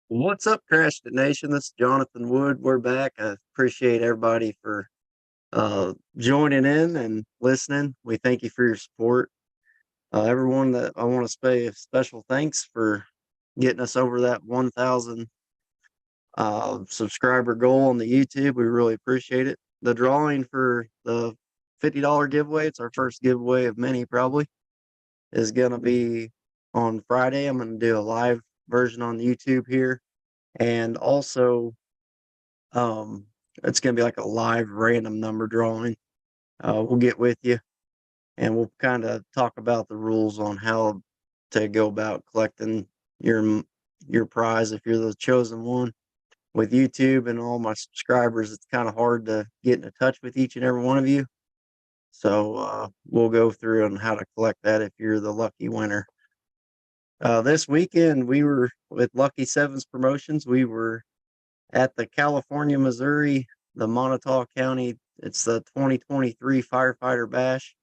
What's up, Crash the Nation? This is Jonathan Wood. We're back. I appreciate everybody for joining in and listening. We thank you for your support. Everyone that I want to say a special thanks for getting us over that 1,000 subscriber goal on the YouTube. We really appreciate it. The drawing for the $50 giveaway, it's our first giveaway of many probably, is going to be on Friday. I'm going to do a live version on YouTube here. And also, um, it's going to be like a live random number drawing. We'll get with you and we'll kind of talk about the rules on how to go about collecting your prize if you're the chosen one. With YouTube and all my subscribers, it's kind of hard to get in touch with each and every one of you. So we'll go through on how to collect that if you're the lucky winner. This weekend, we were with Lucky Sevens Promotions. We were at the California, Missouri, the Montauk County. It's the 2023 Firefighter Bash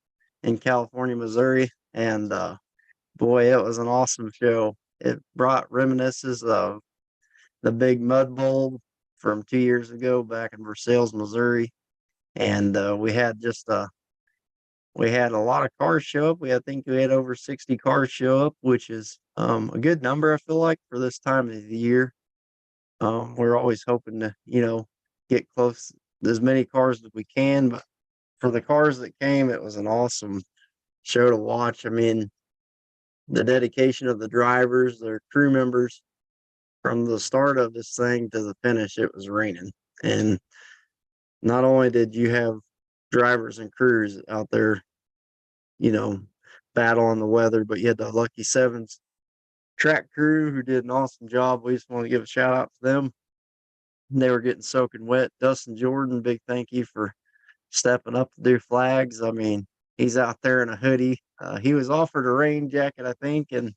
in California, Missouri. And boy, it was an awesome show. It brought reminiscences of the big mud bowl from 2 years ago back in Versailles, Missouri. And we had a lot of cars show up. I think we had over 60 cars show up, which is a good number, I feel like, for this time of the year. We're always hoping to, get close as many cars as we can. But for the cars that came, it was an awesome show to watch. I mean, the dedication of the drivers, their crew members, from the start of this thing to the finish, it was raining. And not only did you have drivers and crews out there, you know, battling the weather, but you had the Lucky Sevens track crew who did an awesome job. We just want to give a shout out to them. They were getting soaking wet. Dustin Jordan, big thank you for stepping up to do flags. I mean, he's out there in a hoodie. He was offered a rain jacket, I think, and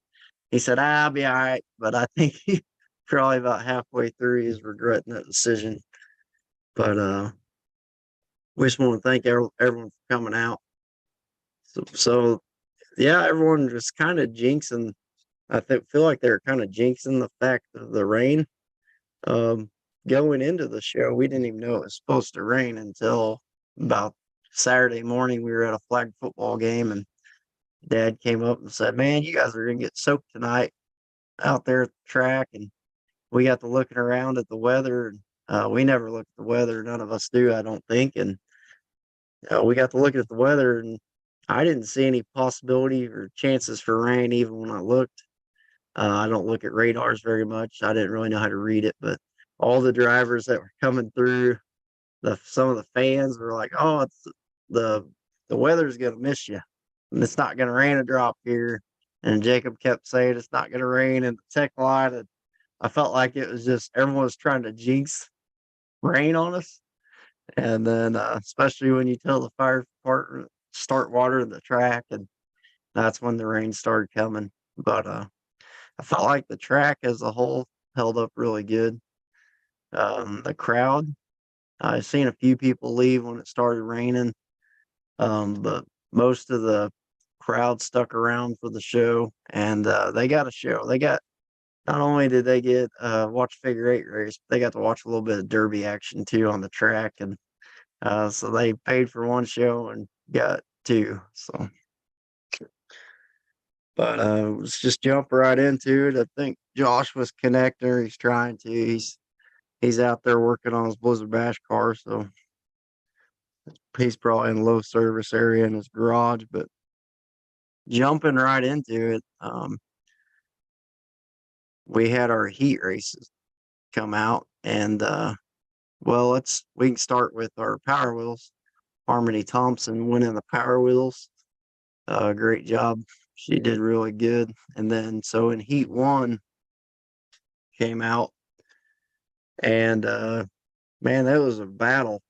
he said, I'll be all right. But I think he probably about halfway through, he's regretting that decision. But we just want to thank everyone for coming out. So yeah, everyone just kind of jinxing. Feel like they're kind of jinxing the fact of the rain. Going into the show, we didn't even know it was supposed to rain until about Saturday morning. We were at a flag football game, and Dad came up and said, "Man, you guys are gonna get soaked tonight out there at the track." And we got to looking around at the weather, and we never look at the weather. None of us do, I don't think. And we got to look at the weather, and I didn't see any possibility or chances for rain even when I looked. I don't look at radars very much. I didn't really know how to read it, but all the drivers that were coming through, some of the fans were like, "Oh, it's the the weather's gonna miss you, and it's not gonna rain a drop here." And Jacob kept saying it's not gonna rain in the tech line, and I felt like it was just everyone was trying to jinx rain on us. And then, especially when you tell the fire department start watering the track, and that's when the rain started coming. But I felt like the track as a whole held up really good. The crowd, I've seen a few people leave when it started raining, but most of the crowd stuck around for the show, and they got a show. They got not only did they get watch figure eight race, but they got to watch a little bit of derby action too on the track, and so they paid for one show and got two. So, but let's just jump right into it. I think Josh was connector. He's trying to. He's out there working on his Blizzard Bash car, so he's probably in low service area in his garage. But jumping right into it, we had our heat races come out, and well, we can start with our Power Wheels. Harmony Thompson winning the Power Wheels. Great job. She did really good. And then so in Heat 1 came out, and man, that was a battle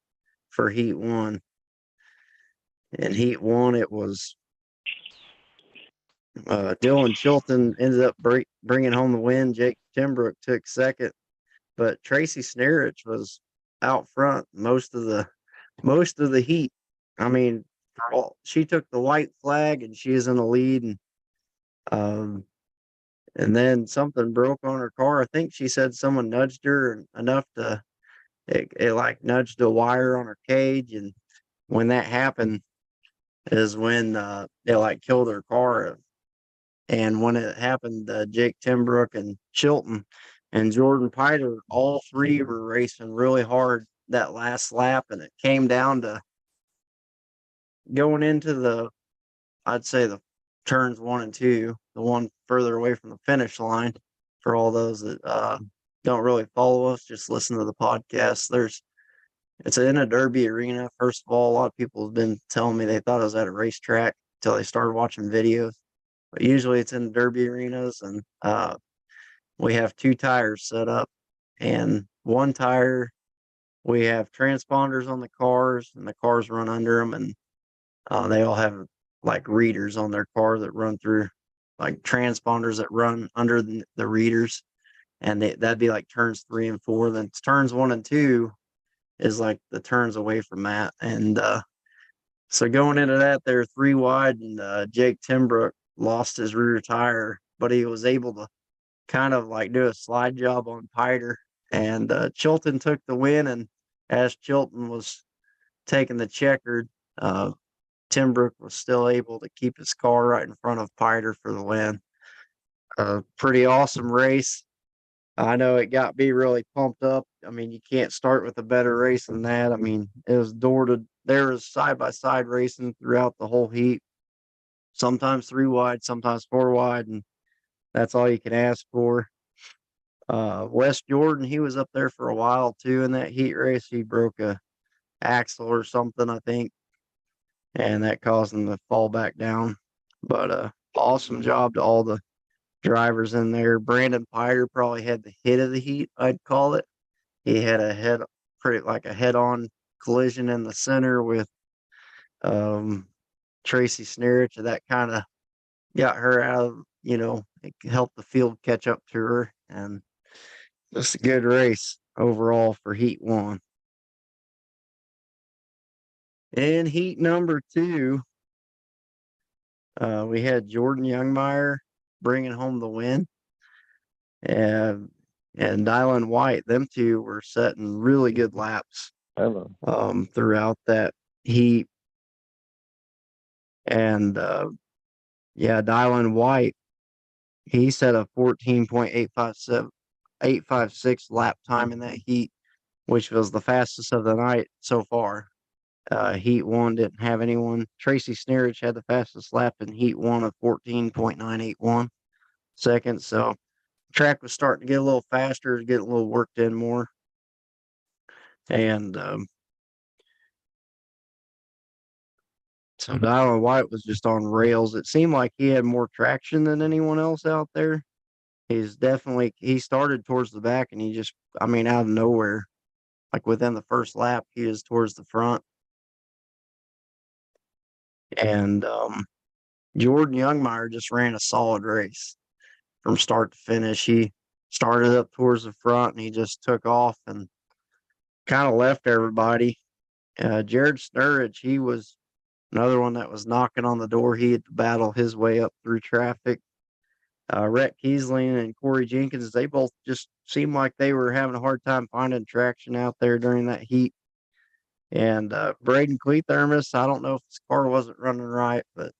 for Heat 1. In Heat 1, it was Dylan Chilton ended up bringing home the win. Jake Timbrook took second, but Tracy Snarich was out front most of the heat. I mean, she took the white flag and she is in the lead, and and then something broke on her car. I think she said someone nudged her enough to it like nudged a wire on her cage, and when that happened is when it like killed her car. And when it happened, Jake Timbrook and Chilton and Jordan Piter, all three were racing really hard that last lap, and it came down to going into I'd say the turns 1 and 2, the one further away from the finish line. For all those that don't really follow us, just listen to the podcast. It's in a Derby arena. First of all, a lot of people have been telling me they thought it was at a racetrack until they started watching videos. But usually it's in Derby arenas, and we have 2 tires set up, and one tire we have transponders on the cars, and the cars run under them, and they all have like readers on their car that run through, like transponders that run under the readers, and that'd be like turns 3 and 4. Then turns 1 and 2 is like the turns away from that, and so going into that, they're 3 wide, and Jake Timbrook lost his rear tire, but he was able to kind of like do a slide job on Piter, and Chilton took the win. And as Chilton was taking the checkered, Timbrook was still able to keep his car right in front of Piter for the win. Pretty awesome race. I know it got me really pumped up. I mean, you can't start with a better race than that. I mean, it was there was side by side racing throughout the whole heat. Sometimes 3 wide, sometimes 4 wide, and that's all you can ask for. Wes Jordan, he was up there for a while too in that heat race. He broke a axle or something, I think, and that caused him to fall back down. But awesome job to all the drivers in there. Brandon Piter probably had the hit of the heat, I'd call it. He had a head-on collision in the center with Tracy Snarich. That kind of got her out of, it helped the field catch up to her, and just a good race overall for Heat 1. In Heat number 2, we had Jordan Youngmeyer bringing home the win, and Dylan White. Them two were setting really good laps throughout that heat. And Dylan White, he set a 14.856 lap time in that heat, which was the fastest of the night so far. Heat 1 didn't have anyone. Tracy Snarich had the fastest lap in Heat 1 of 14.981 seconds. So track was starting to get a little faster, get a little worked in more. And so Dylan White was just on rails. It seemed like he had more traction than anyone else out there. He started towards the back, and out of nowhere, like within the first lap, he is towards the front. And Jordan Youngmeyer just ran a solid race from start to finish. He started up towards the front, and he just took off and kind of left everybody. Jared Snurridge, he was another one that was knocking on the door. He had to battle his way up through traffic. Rhett Kiesling and Corey Jenkins, they both just seemed like they were having a hard time finding traction out there during that heat. And Braden Clethermos, I don't know if his car wasn't running right, but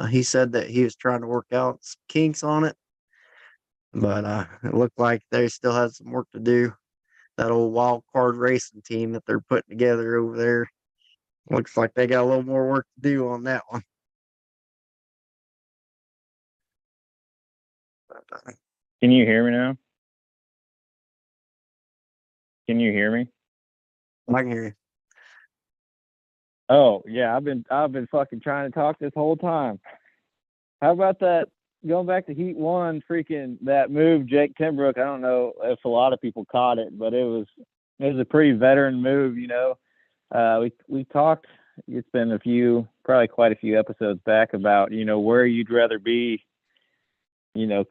he said that he was trying to work out some kinks on it. But it looked like they still had some work to do. That old wild card racing team that they're putting together over there, looks like they got a little more work to do on that one. Can you hear me now? Can you hear me? I can hear you. Oh yeah, I've been fucking trying to talk this whole time. How about that? Going back to Heat 1, freaking that move, Jake Timbrook. I don't know if a lot of people caught it, but it was a pretty veteran move. We talked. It's been probably quite a few episodes back about where you'd rather be.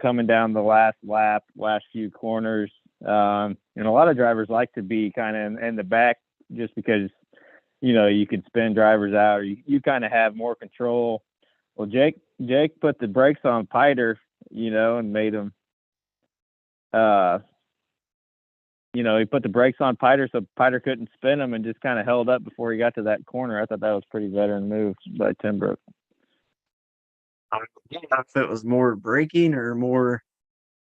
Coming down the last lap, last few corners. And a lot of drivers like to be kind of in the back just because, you can spin drivers out, or you kind of have more control. Well, Jake put the brakes on Piter, and made him he put the brakes on Piter so Piter couldn't spin him and just kind of held up before he got to that corner. I thought that was pretty veteran move by Timbrook. I don't know if it was more braking or more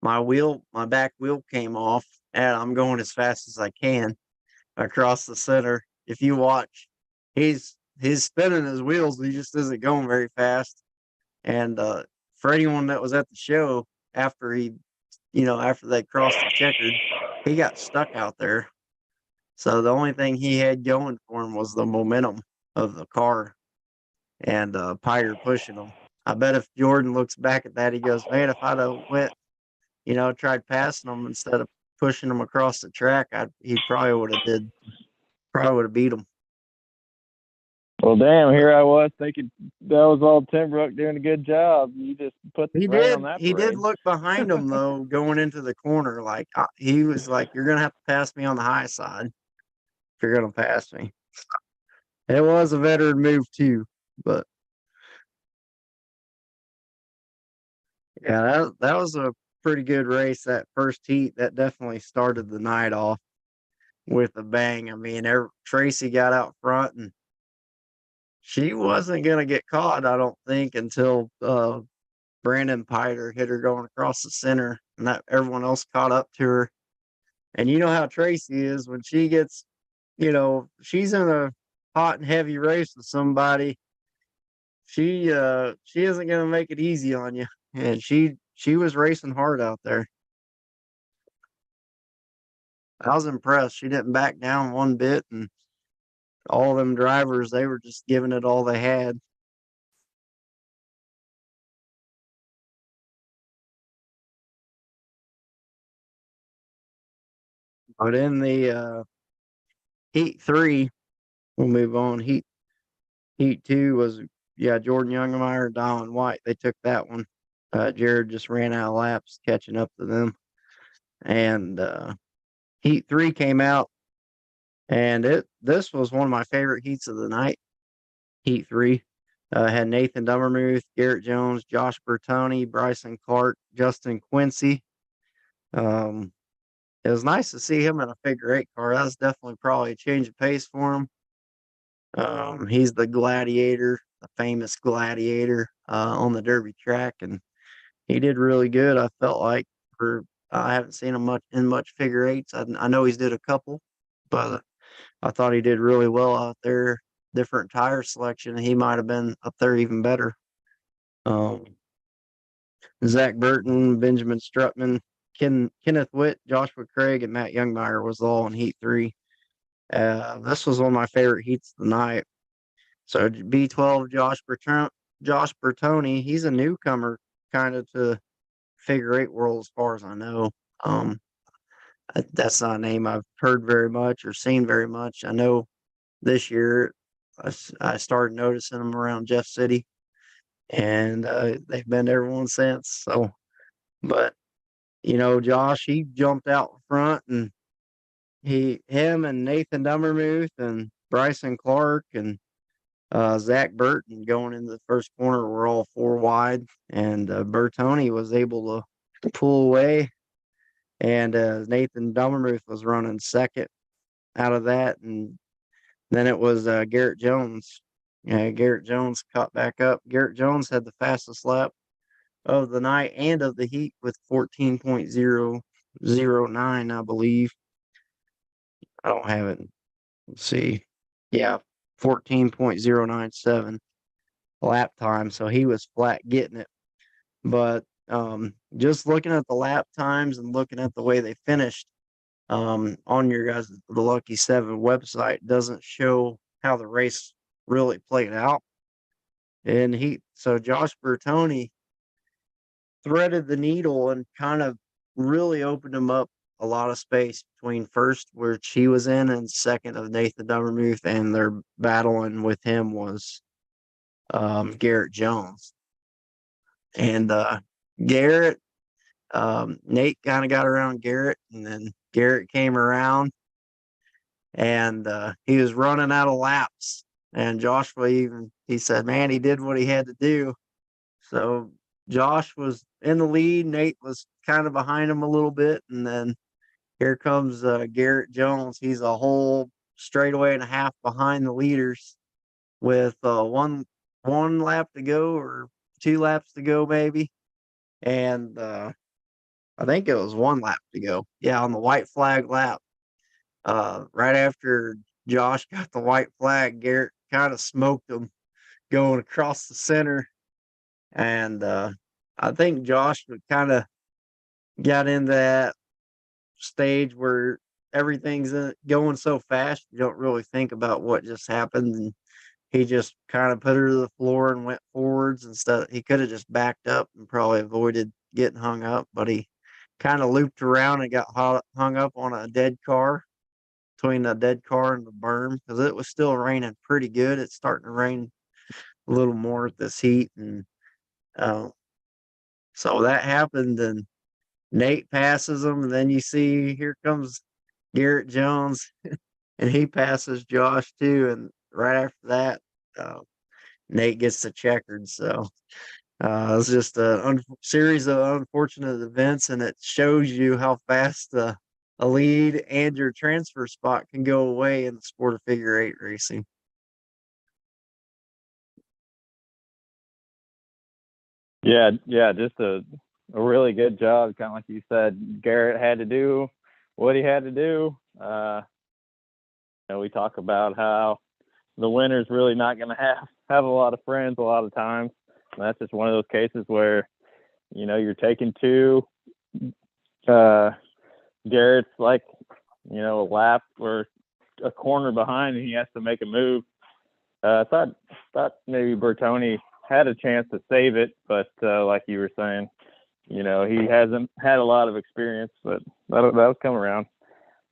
my back wheel came off, and I'm going as fast as I can across the center. If you watch, he's spinning his wheels, he just isn't going very fast. And for anyone that was at the show after after they crossed the checkered, he got stuck out there. So the only thing he had going for him was the momentum of the car and Piter pushing him. I bet if Jordan looks back at that, he goes, "Man, if I'd have went, tried passing him instead of pushing him across the track, he probably would have beat him." Well, damn, here I was thinking that was all Timbrook doing a good job. You just put the rain on that He did parade. look behind him though, going into the corner. Like he was like, "You're gonna have to pass me on the high side if you're gonna pass me." It was a veteran move too, but yeah, that was a pretty good race. That first heat that definitely started the night off with a bang. I mean, Tracy got out front and she wasn't gonna get caught, I don't think, until Brandon Piter hit her going across the center, and that everyone else caught up to her. And you know how Tracy is when she gets, she's in a hot and heavy race with somebody. She isn't gonna make it easy on you, and she was racing hard out there. I was impressed. She didn't back down one bit, and all them drivers, they were just giving it all they had. But in the heat 3, we'll move on. Heat 2 was Jordan Youngmeyer, Donald White. They took that one. Jared just ran out of laps catching up to them. And heat 3 came out, and this was one of my favorite heats of the night. Heat 3 had Nathan Dummermuth, Garrett Jones, Josh Bertoni, Bryson Clark, Justin Quincy. It was nice to see him in a figure 8 car. That was definitely probably a change of pace for him. He's the gladiator, the famous gladiator on the Derby track, and he did really good. I felt like I haven't seen him much figure 8s. I know he's did a couple, but I thought he did really well out there. Different tire selection, he might have been up there even better. Zach Burton, Benjamin Strutman, Kenneth Witt, Joshua Craig, and Matt Youngmeyer was all in heat 3. This was one of my favorite heats of the night. So B12 Josh Bertoni, he's a newcomer kind of to figure 8 world as far as I know. That's not a name I've heard very much or seen very much. I know this year I started noticing them around Jeff City, and they've been to everyone since. So, but Josh, he jumped out front, and him and Nathan Dummermuth and Bryson Clark and Zach Burton going into the first corner were all 4 wide, and Bertoni was able to pull away, and Nathan Dummermuth was running second out of that, and then it was Garrett Jones. Garrett Jones caught back up. Garrett Jones had the fastest lap of the night and of the heat with 14.009, I believe. I don't have it. Let's see. Yeah, 14.097 lap time. So he was flat getting it. But just looking at the lap times and looking at the way they finished on your guys' the Lucky 7 website doesn't show how the race really played out. And so Josh Bertoni threaded the needle and kind of really opened him up a lot of space between first, which he was in, and second of Nathan Dummermuth, and their battling with him was Garrett Jones. And Garrett, Nate kind of got around Garrett, and then Garrett came around, and he was running out of laps. And Joshua he said, man, he did what he had to do. So Josh was in the lead. Nate was kind of behind him a little bit, and then here comes Garrett Jones. He's a whole straightaway and a half behind the leaders with one lap to go or 2 laps to go maybe, and I think it was 1 lap to go. Yeah, on the white flag lap. Right after Josh got the white flag, Garrett kind of smoked him going across the center, and I think Josh kind of got into that stage where everything's going so fast, you don't really think about what just happened, and he just kind of put her to the floor and went forwards instead. He could have just backed up and probably avoided getting hung up, but he kind of looped around and got hung up on a dead car, between the dead car and the berm, because it was still raining pretty good. It's starting to rain a little more at this heat, and uh, so that happened, and Nate passes him, and then you see here comes Garrett Jones, and he passes Josh too, and right after that, uh, Nate gets the checkered. So it's just a series of unfortunate events, and it shows you how fast a lead and your transfer spot can go away in the sport of figure eight racing. Yeah, yeah, just a really good job. Kind of like you said, Garrett had to do what he had to do. We talk about how the winner's really not going to have a lot of friends a lot of times. And that's just one of those cases where, you're taking two. Garrett's like, a lap or a corner behind, and he has to make a move. I thought maybe Bertoni had a chance to save it, but like you were saying, he hasn't had a lot of experience, but that'll come around.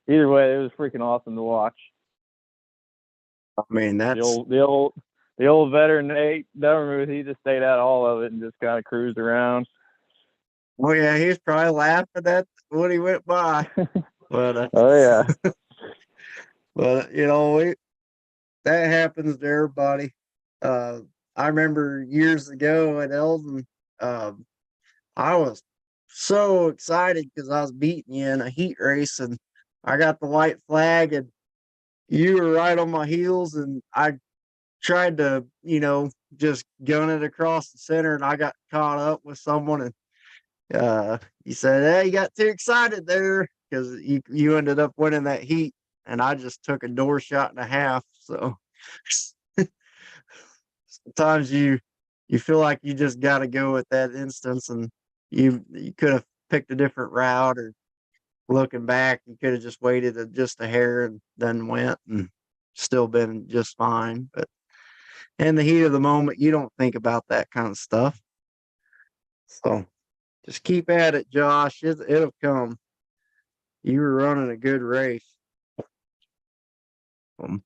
Either way, it was freaking awesome to watch. I mean, that's the old veteran Nate Dummermuth. He just stayed out all of it and just kind of cruised around. well, yeah, he was probably laughing at when he went by, but Oh yeah, but that happens to everybody. I remember years ago at Eldon, I was so excited because I was beating you in a heat race, and I got the white flag, and you were right on my heels, and I tried to, just gun it across the center, and I got caught up with someone, and you said, "Hey, you got too excited there," because you ended up winning that heat, and I just took a door shot and a half. So sometimes you feel like you just got to go at that instance, and you could have picked a different route, or looking back, you could have just waited just a hair and then went and still been just fine. But in the heat of the moment, you don't think about that kind of stuff. So just keep at it, Josh. It'll come. You were running a good race. Um,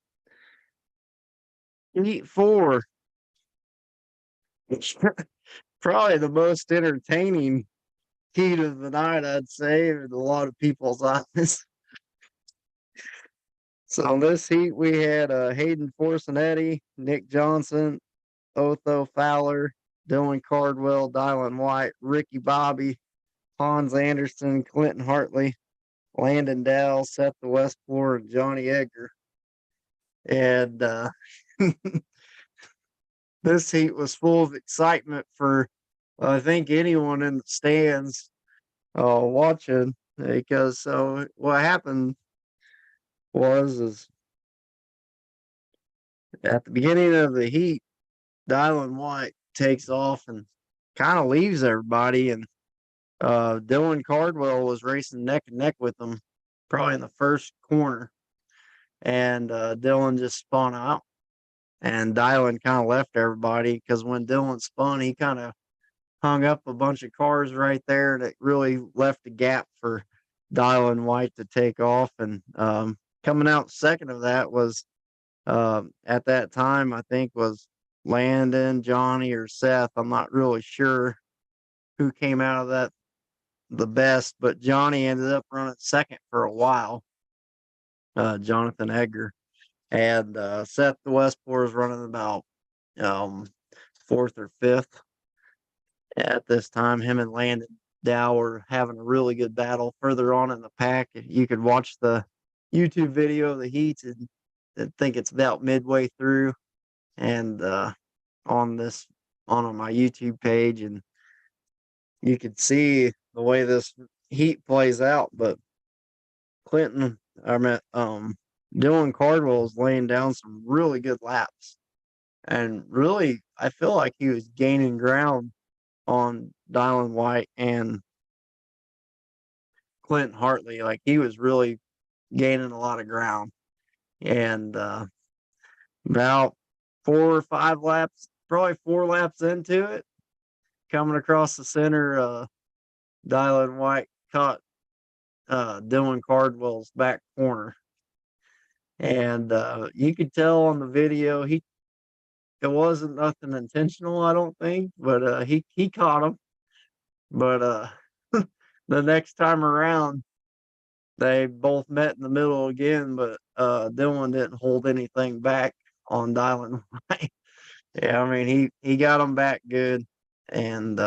Heat four, probably the most entertaining heat of the night, I'd say, in a lot of people's eyes. So in this heat, we had Hayden Forcinetti, Nick Johnson, Otho Fowler, Dylan Cardwell, Dylan White, Ricky Bobby, Hans Anderson, Clinton Hartley, Landon Dowell, Seth the Westport, and Johnny Edgar. And this heat was full of excitement for, I think, anyone in the stands watching, because so what happened is at the beginning of the heat, Dylan White takes off and kind of leaves everybody, and Dylan Cardwell was racing neck and neck with him, probably in the first corner, and Dylan just spun out, and Dylan kind of left everybody, because when Dylan spun, he kind of hung up a bunch of cars right there, and it really left a gap for Dylan White to take off. And coming out second of that was at that time, I think, was Landon, Johnny, or Seth. I'm not really sure who came out of that the best, but Johnny ended up running second for a while. Jonathan Edgar, and Seth the Westport was running about fourth or fifth. at this time. Him and Landon Dow were having a really good battle further on in the pack. You could watch the YouTube video of the heats, and I think it's about midway through, and on this on my YouTube page, and you could see the way this heat plays out. But Clinton, I mean, Dylan Cardwell is laying down some really good laps, and really, I feel like he was gaining ground on Dylan White and Clinton Hartley. Like he was really gaining a lot of ground, and about 4 or 5 laps, probably 4 laps into it, coming across the center, Dylan White caught Dylan Cardwell's back corner, and you could tell on the video it wasn't nothing intentional, I don't think, but he caught him. But the next time around, they both met in the middle again, but Dylan didn't hold anything back on Dylan White. Yeah, I mean he got him back good, and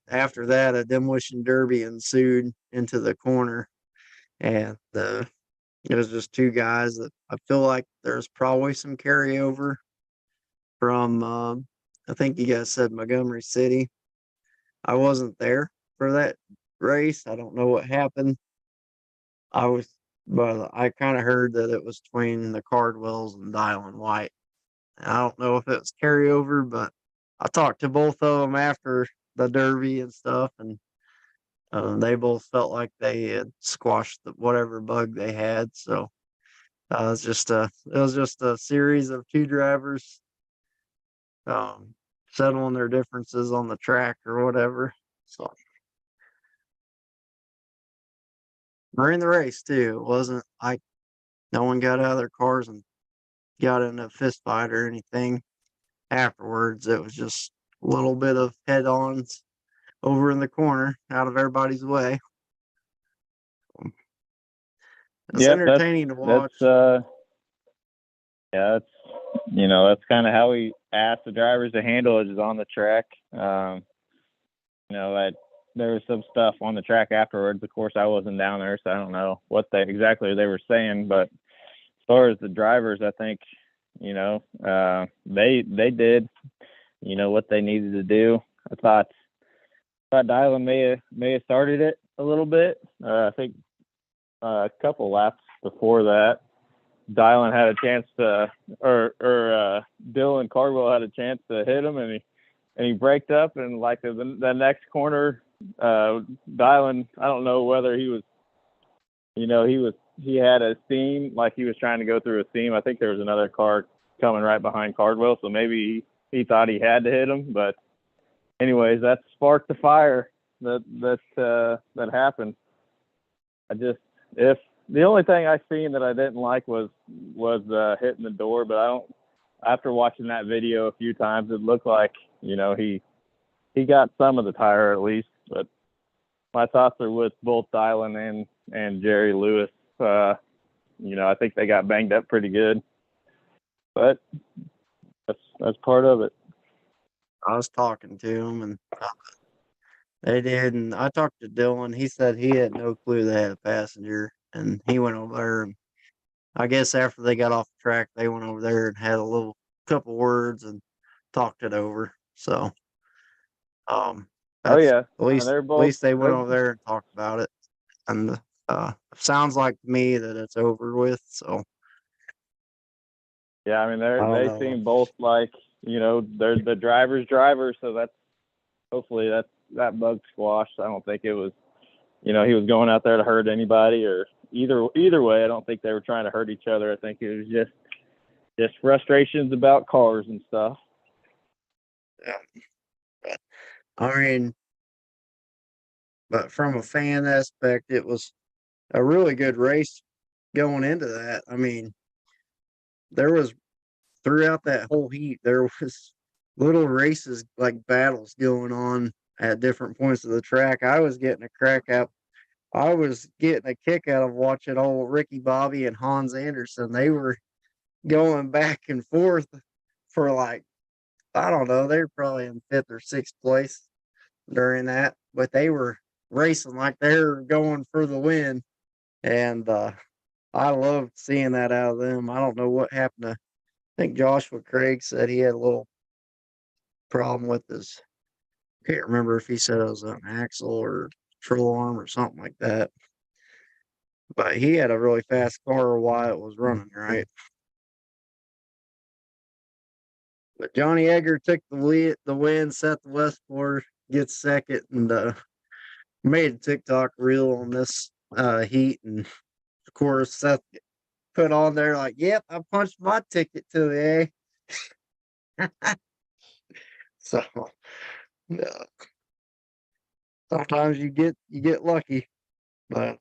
after that, a demolition derby ensued into the corner, and it was just two guys that I feel like there's probably some carryover from. I think you guys said Montgomery City. I wasn't there for that race. I don't know what happened. I was, but I kind of heard that it was between the Cardwells and Dylan White. I don't know if it was carryover, but I talked to both of them after the Derby and stuff, and they both felt like they had squashed whatever bug they had. So it was just a series of two drivers settling their differences on the track or whatever. So during the race too, it wasn't like no one got out of their cars and got in a fist fight or anything afterwards. It was just a little bit of head-ons over in the corner out of everybody's way. It's Yep, entertaining to watch. Yeah, that's kind of how we ask the drivers to handle it, is on the track. That there was some stuff on the track afterwards. Of course, I wasn't down there, so I don't know what exactly they were saying. But as far as the drivers, I think, they did, what they needed to do. I thought Dylan may have started it a little bit. I think a couple laps before that, Dylan had a chance to, or Dylan Cardwell had a chance to hit him, and he braked up, and like the next corner, Dylan, I don't know whether he was, he had a seam, like he was trying to go through a seam. I think there was another car coming right behind Cardwell, so maybe he thought he had to hit him. But anyways, that sparked the fire that happened. If the only thing I seen that I didn't like was hitting the door, but after watching that video a few times, it looked like, he got some of the tire at least. But my thoughts are with both Dylan and Jerry Lewis. I think they got banged up pretty good, but that's part of it. I was talking to him, and they did, and I talked to Dylan. He said he had no clue they had a passenger, and he went over there, and I guess after they got off the track, they went over there and had a couple words and talked it over. So, oh yeah, at least they went over there and talked about it, and sounds like to me that it's over with. So, yeah, I mean they seem both like, they're the driver's driver, so hopefully that bug squashed. I don't think it was, he was going out there to hurt anybody, or either way. I don't think they were trying to hurt each other. I think it was just frustrations about cars and stuff. Yeah. I mean, but from a fan aspect, it was a really good race going into that. I mean, there was throughout that whole heat, there was little races like battles going on at different points of the track. I was getting a kick out of watching old Ricky Bobby and Hans Anderson. They were going back and forth for like I don't know, they were probably in 5th or 6th place during that, but they were racing like they were going for the win. And I loved seeing that out of them. I don't know what happened to, I think Joshua Craig said he had a little problem with his, can't remember if he said it was an axle or control arm or something like that. But he had a really fast car while it was running, right? But Johnny Egger took the win, set the Westport, gets second, and made a TikTok reel on this heat. And of course, Seth put on there like, "Yep, I punched my ticket to it." Eh? So yeah, sometimes you get lucky, but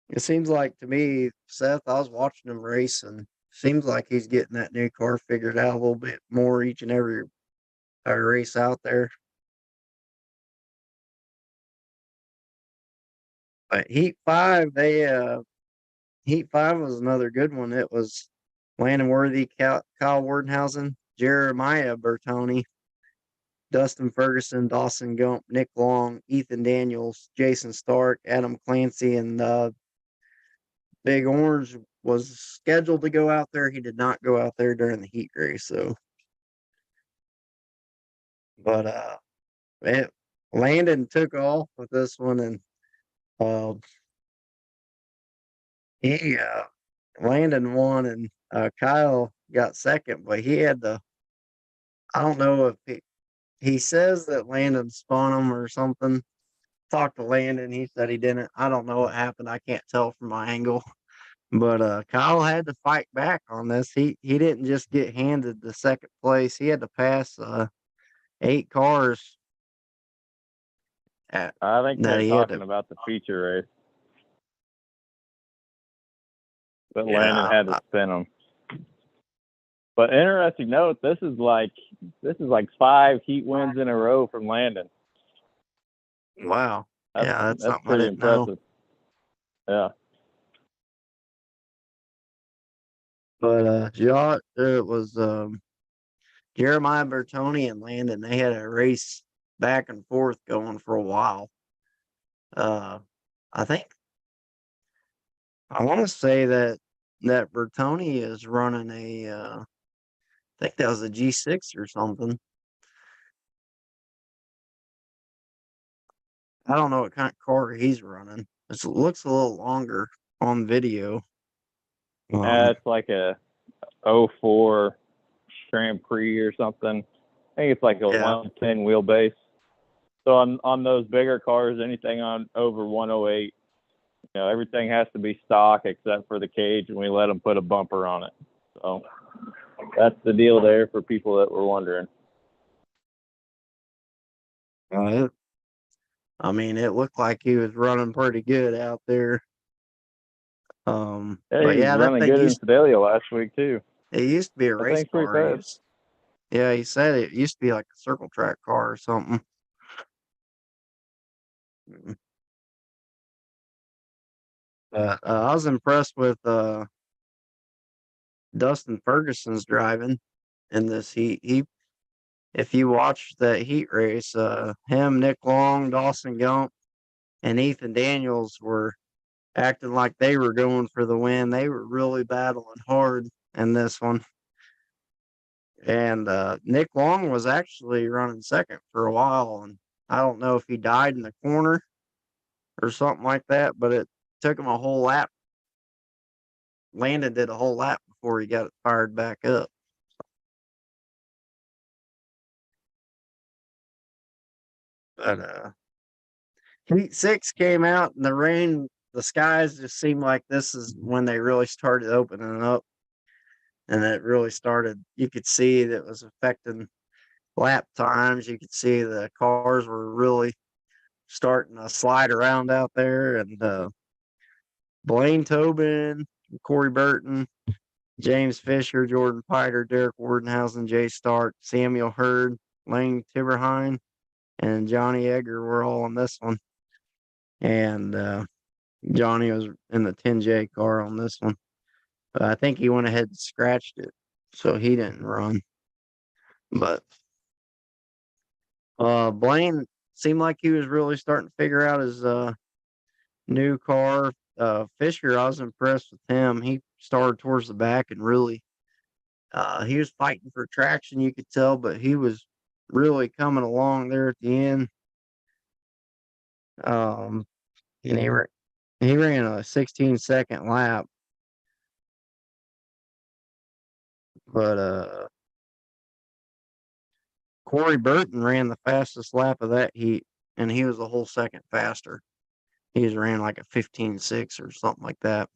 it seems like to me, Seth, I was watching him race, and seems like he's getting that new car figured out a little bit more each and every race out there. But Heat 5 was another good one. It was Landon Worthy, Kyle Wardenhausen, Jeremiah Bertoni, Dustin Ferguson, Dawson Gump, Nick Long, Ethan Daniels, Jason Stark, Adam Clancy, and Big Orange was scheduled to go out there. He did not go out there during the heat race, so but Landon took off with this one, and uh he Landon won, and Kyle got second, but he had to, I don't know if he says that Landon spun him or something. Talked to Landon, he said he didn't. I don't know what happened. I can't tell from my angle. But Kyle had to fight back on this. He didn't just get handed the second place. He had to pass 8 cars at, I think that they're he had talking to. about the feature race, but Landon Yeah, had to spin them. But interesting note, this is like 5 heat wins in a row from Landon. wow. Yeah, that's That's something I pretty didn't know. impressive. Yeah. But it was Jeremiah Bertoni and Landon. They had a race back and forth going for a while. I think I want to say that Bertoni is running I think that was a G6 or something. I don't know what kind of car he's running. It looks a little longer on video. It's like a 04 Grand Prix or something. I think it's like a Yeah, 110 wheelbase. So on those bigger cars, anything on over 108, everything has to be stock except for the cage, and we let them put a bumper on it. So that's the deal there for people that were wondering. I mean, it looked like he was running pretty good out there. Yeah, But he was yeah, that running thing good in Sedalia last week too. used to be a That race thing's pretty car. fast. Yeah, he said it used to be like a circle track car or something. Mm. But I was impressed with Dustin Ferguson's driving in this heat. If you watch that heat race, him, Nick Long, Dawson Gump, and Ethan Daniels were acting like they were going for the win. They were really battling hard in this one. And Nick Long was actually running second for a while, and I don't know if he died in the corner or something like that, but it took him a whole lap. Landon did a whole lap before he got it fired back up. But Heat 6 came out, and the skies just seemed like this is when they really started opening up, and it really started. You could see that it was affecting lap times. You could see the cars were really starting to slide around out there, and Blaine Tobin, Corey Burton, James Fisher, Jordan Piter, Derek Wardenhausen, Jay Stark, Samuel Hurd, Lane Tiberhine, and Johnny Egger were all on this one. And Johnny was in the 10J car on this one. But I think he went ahead and scratched it, so he didn't run. But Blaine seemed like he was really starting to figure out his new car. Fisher, I was impressed with him. He started towards the back and really he was fighting for traction, you could tell, but he was really coming along there at the end. Um, and he ran a 16-second lap, but Corey Burton ran the fastest lap of that heat, and he was a whole second faster. He was ran like a 15.6 or something like that.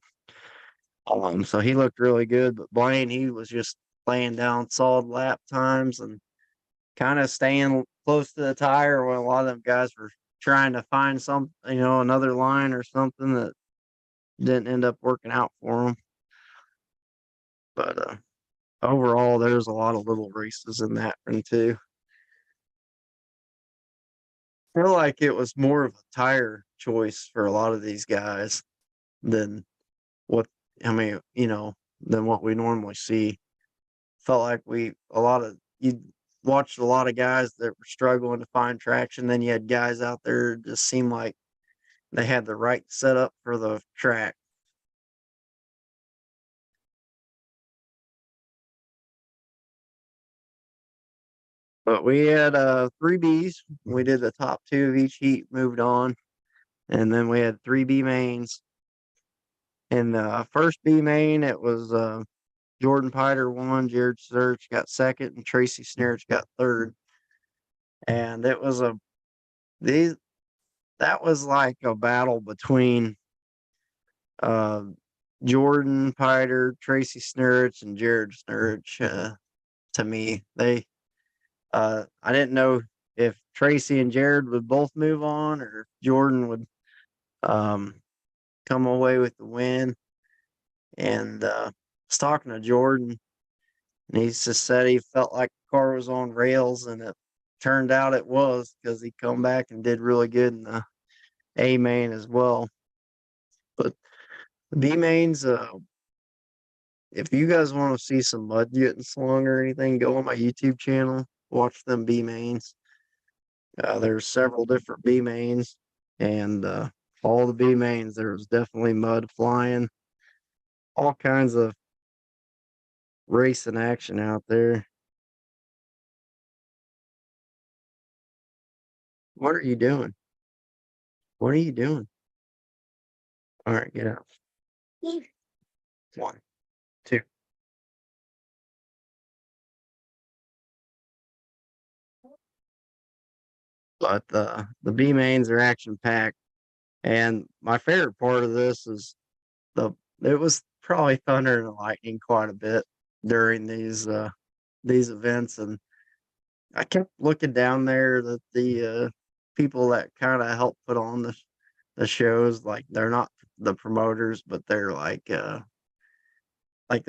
So he looked really good, but Blaine, he was just laying down solid lap times and kind of staying close to the tire when a lot of them guys were trying to find some, another line or something that didn't end up working out for them. But overall, there's a lot of little races in that one too. I feel like it was more of a tire choice for a lot of these guys than what than what we normally see. Felt like you watched a lot of guys that were struggling to find traction. Then you had guys out there just seemed like they had the right setup for the track. But we had 3 Bs. We did the top 2 of each heat, moved on, and then we had 3 B mains. In the first B main, it was Jordan Piter won, Jared Search got second, and Tracy Snarich got third. And it was that was like a battle between uh, Jordan Piter, Tracy Snurich, and Jared Snurich. To me, I didn't know if Tracy and Jared would both move on or if Jordan would um, come away with the win. And I was talking to Jordan, and he just said he felt like the car was on rails, and it turned out it was because he come back and did really good in the A main as well. But the B mains, if you guys want to see some mud getting slung or anything, go on my YouTube channel, watch them B mains. There's several different B mains, and all the B mains, there was definitely mud flying, all kinds of racing action out there. What are you doing? What are you doing? All right, get out. 1, 2. But the B mains are action packed, and my favorite part of this is it was probably thunder and lightning quite a bit during these events, and I kept looking down there that the people that kind of help put on the shows, like they're not the promoters, but they're like the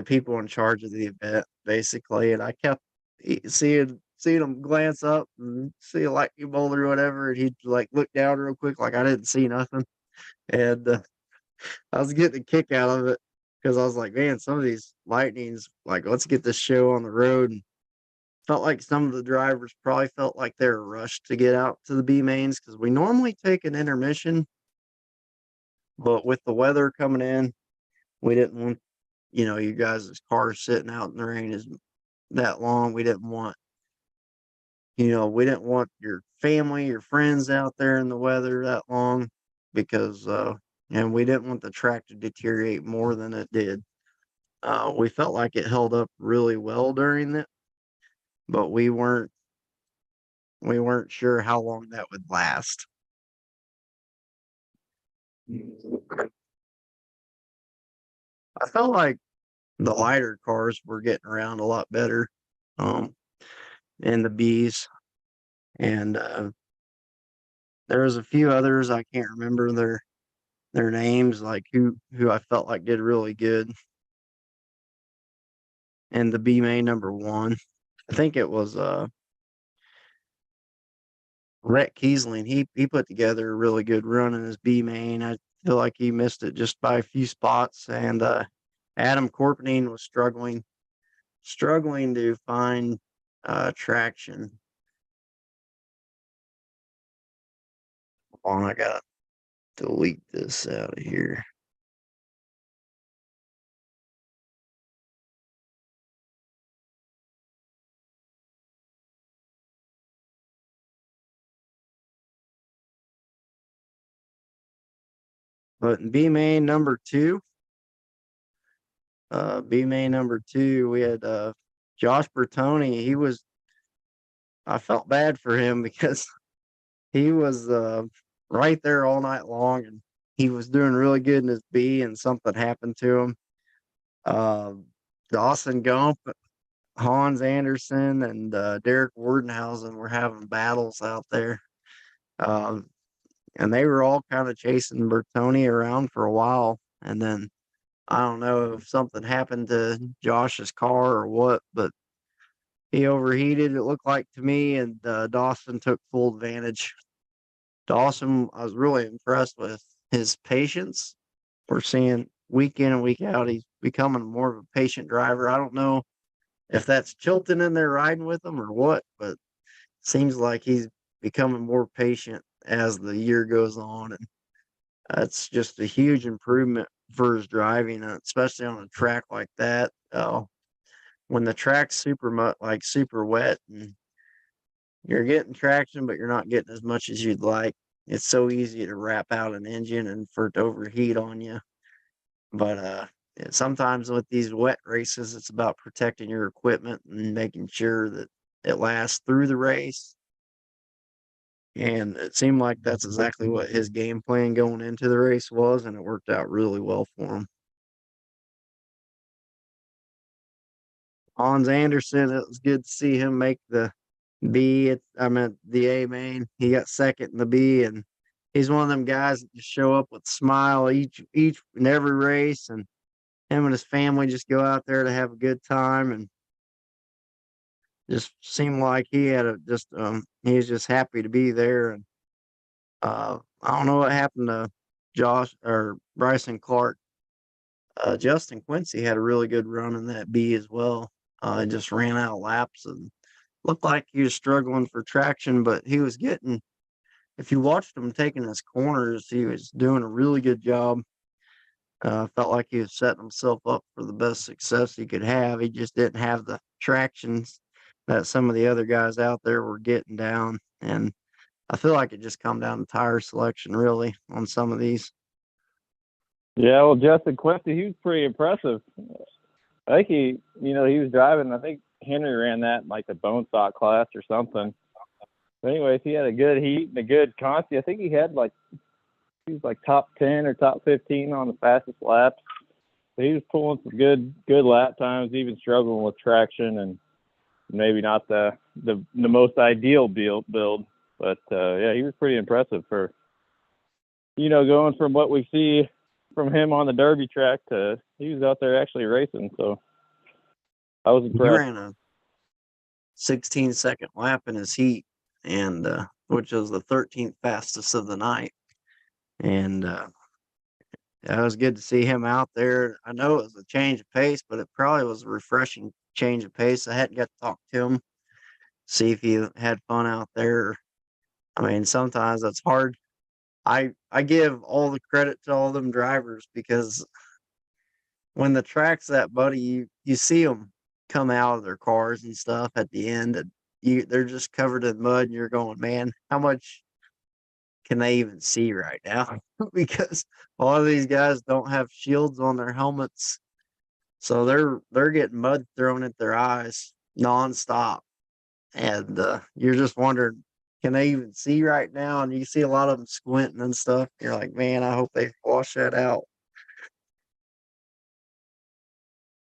people in charge of the event, basically. And I kept seeing him glance up and see a lightning bolt or whatever, and he'd like look down real quick, like I didn't see nothing. And I was getting a kick out of it because I was like, man, some of these lightnings, like, let's get this show on the road. And felt like some of the drivers probably felt like they were rushed to get out to the B mains because we normally take an intermission, but with the weather coming in, we didn't want, you guys' cars sitting out in the rain is that long. We didn't want your family, your friends out there in the weather that long because, and we didn't want the track to deteriorate more than it did. We felt like it held up really well during it, but we weren't sure how long that would last. I felt like the lighter cars were getting around a lot better, um, in the Bs, and there was a few others I can't remember their names, like who I felt like did really good in the B main number 1. I think it was Rhett Kiesling. He put together a really good run in his B main. I feel like he missed it just by a few spots, and Adam Corpenine was struggling to find traction. Hold on, I gotta delete this out of here. But in B main number two, we had Josh Bertoni. I felt bad for him because he was right there all night long, and he was doing really good in his B, and something happened to him. Uh, Dawson Gump, Hans Anderson, and Derek Wardenhausen were having battles out there. Um, and they were all kind of chasing Bertoni around for a while. And then I don't know if something happened to Josh's car or what, but he overheated, it looked like to me, and Dawson took full advantage. Dawson, I was really impressed with his patience. We're seeing week in and week out, he's becoming more of a patient driver. I don't know if that's Chilton in there riding with him or what, but seems like he's becoming more patient as the year goes on. And that's just a huge improvement for his driving, especially on a track like that. When the track's super wet and you're getting traction, but you're not getting as much as you'd like. It's so easy to wrap out an engine and for it to overheat on you. But sometimes with these wet races, it's about protecting your equipment and making sure that it lasts through the race. And it seemed like that's exactly what his game plan going into the race was, and it worked out really well for him. Hans Anderson, it was good to see him make the the A main. He got second in the B, and he's one of them guys that just show up with a smile each and every race, and him and his family just go out there to have a good time, and just seemed like he had he was just happy to be there. And I don't know what happened to Josh or Bryson Clark. Justin Quincy had a really good run in that B as well. Just ran out of laps and looked like he was struggling for traction, but he was getting, if you watched him taking his corners, he was doing a really good job. Felt like he was setting himself up for the best success he could have. He just didn't have the tractions that some of the other guys out there were getting down. And I feel like it just come down to tire selection really on some of these. Yeah, well, Justin Quincy, he was pretty impressive. I think he was driving. I think Henry ran that in like the bone stock class or something. But anyways, he had a good heat and a good consti. I think he was like top 10 or top 15 on the fastest laps. So he was pulling some good lap times, even struggling with traction and maybe not the most ideal build. But yeah, he was pretty impressive for going from what we see from him on the Derby track to he was out there actually racing. So I was impressed. He ran a 16-second lap in his heat, and which was the 13th fastest of the night. And it was good to see him out there. I know it was a change of pace, but it probably was a refreshing change of pace. I hadn't got to talk to him, see if he had fun out there. I mean, sometimes that's hard. I give all the credit to all them drivers because when the track's that buddy, you see them come out of their cars and stuff at the end, and they're just covered in mud, and you're going, man, how much can they even see right now? Because a lot of these guys don't have shields on their helmets, so they're getting mud thrown at their eyes nonstop, and you're just wondering, can they even see right now? And you see a lot of them squinting and stuff. You're like, man, I hope they wash that out.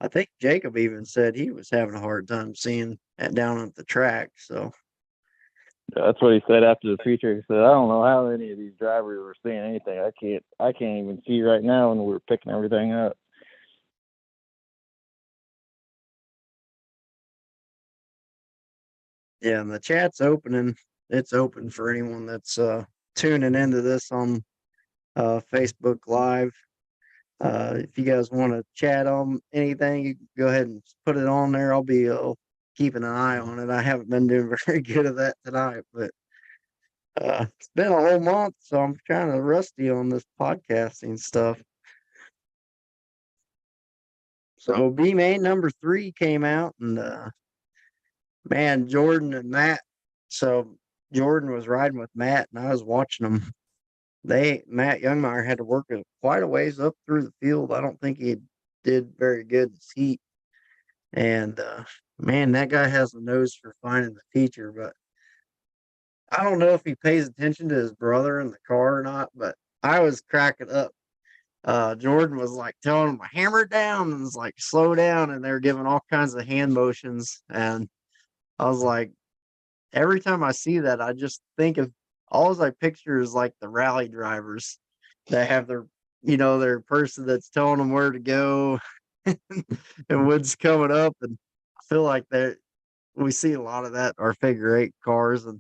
I think Jacob even said he was having a hard time seeing it down at the track. So that's what he said after the feature. He said, "I don't know how any of these drivers were seeing anything. I can't even see right now when we're picking everything up." yeah, and the chat's opening. It's open for anyone that's tuning into this on Facebook Live. If you guys want to chat on anything, you can go ahead and put it on there. I'll be keeping an eye on it. I haven't been doing very good at that tonight, but it's been a whole month, so I'm kind of rusty on this podcasting stuff. So B Main number 3 came out, and man, Jordan and Matt. So Jordan was riding with Matt, and I was watching them. Matt Youngmeyer had to work quite a ways up through the field. I don't think he did very good this heat. And man, that guy has a nose for finding the feature. But I don't know if he pays attention to his brother in the car or not. But I was cracking up. Jordan was like telling him, hammer it down, and was like, slow down. And they were giving all kinds of hand motions. And I was like, every time I see that, I just think of all I picture is like the rally drivers that have their person that's telling them where to go and what's coming up. And I feel like we see a lot of that in our figure 8 cars. And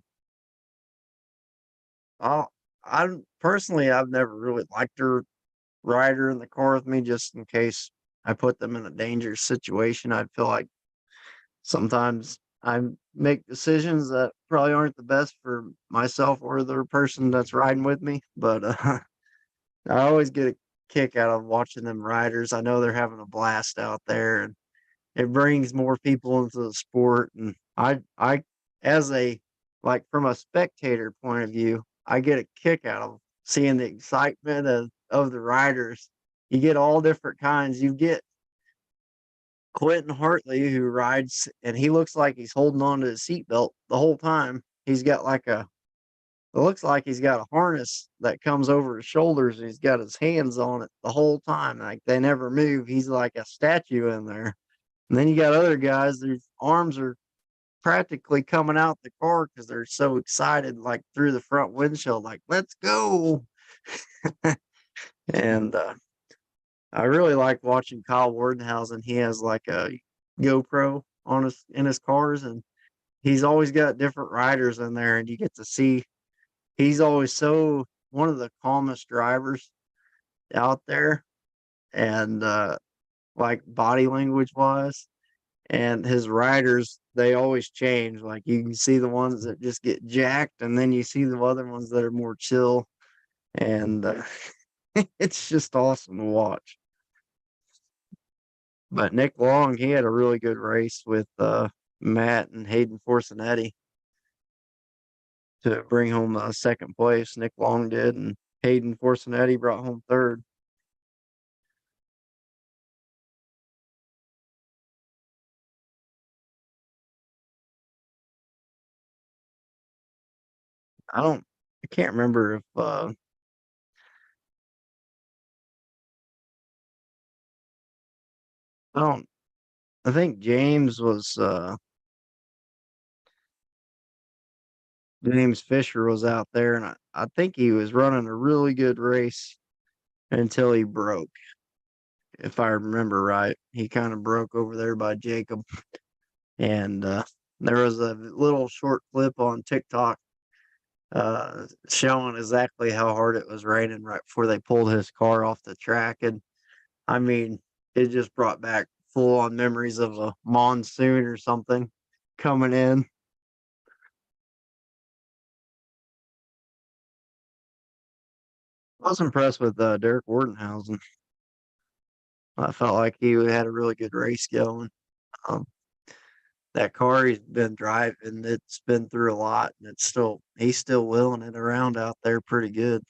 I personally, I've never really liked a rider in the car with me, just in case I put them in a dangerous situation. I feel like sometimes I make decisions that probably aren't the best for myself or the person that's riding with me, but I always get a kick out of watching them riders. I know they're having a blast out there, and it brings more people into the sport. And I, as a from a spectator point of view, I get a kick out of seeing the excitement of the riders. You get all different kinds. You get Quentin Hartley, who rides, and he looks like he's holding on to his seatbelt the whole time. He's got it looks like he's got a harness that comes over his shoulders, and he's got his hands on it the whole time. Like they never move. He's like a statue in there. And then you got other guys, whose arms are practically coming out the car because they're so excited, like through the front windshield, like, let's go. And I really like watching Kyle Wardenhausen. He has like a GoPro in his cars, and he's always got different riders in there, and you get to see he's always one of the calmest drivers out there, and like body language wise, and his riders, they always change. Like you can see the ones that just get jacked, and then you see the other ones that are more chill, and it's just awesome to watch. But Nick Long, he had a really good race with Matt and Hayden Forcinetti to bring home second place. Nick Long did, and Hayden Forcinetti brought home third. I can't remember if I don't. I think James Fisher was out there, and I think he was running a really good race until he broke. If I remember right, he kind of broke over there by Jacob, and there was a little short clip on TikTok showing exactly how hard it was raining right before they pulled his car off the track. And I mean, it just brought back full on memories of a monsoon or something coming in. I was impressed with Derek Wardenhausen. I felt like he had a really good race going. Um, that car he's been driving, it's been through a lot, and he's still wheeling it around out there pretty good.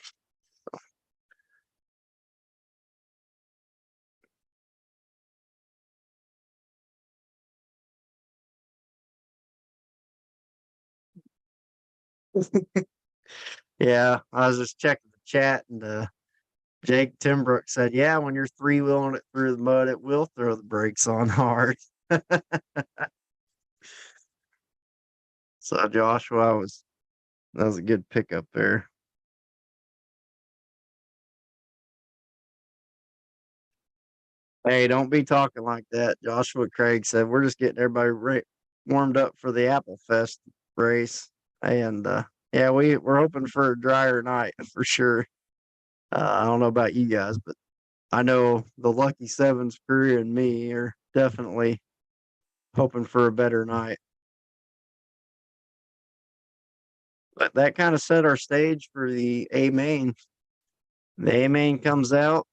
Yeah, I was just checking the chat, and Jake Timbrook said, "Yeah, when you're three wheeling it through the mud, it will throw the brakes on hard." So Joshua that was a good pickup there. Hey, don't be talking like that. Joshua Craig said, "We're just getting everybody warmed up for the Apple Fest race." And yeah, we're hoping for a drier night for sure. I don't know about you guys, but I know the Lucky Sevens crew and me are definitely hoping for a better night. But that kind of set our stage for the A main. The A main comes out.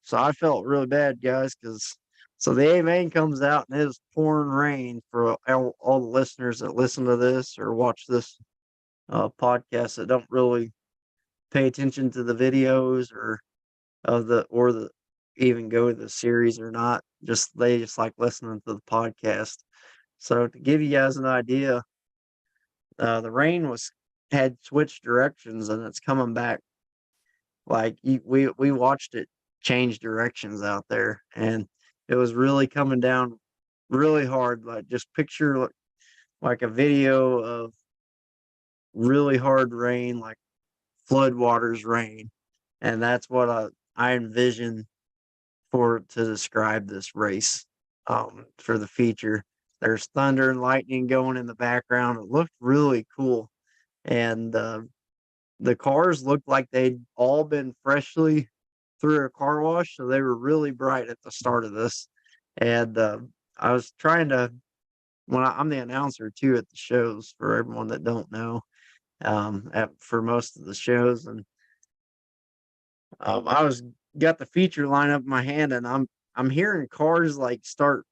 So I felt really bad, guys, because so the A main comes out and it is pouring rain for all the listeners that listen to this or watch this podcast that don't really pay attention to the videos or even go to the series or not. They just like listening to the podcast. So to give you guys an idea, the rain had switched directions and it's coming back. Like we watched it change directions out there, and it was really coming down really hard. Like just picture like a video of really hard rain, like floodwaters rain, and that's what I envision to describe this race for the feature. There's thunder and lightning going in the background. It looked really cool, and the cars looked like they'd all been freshly through a car wash, so they were really bright at the start of this. And I was trying to I'm the announcer too at the shows for everyone that don't know, for most of the shows, and I was got the feature lineup in my hand, and I'm hearing cars like start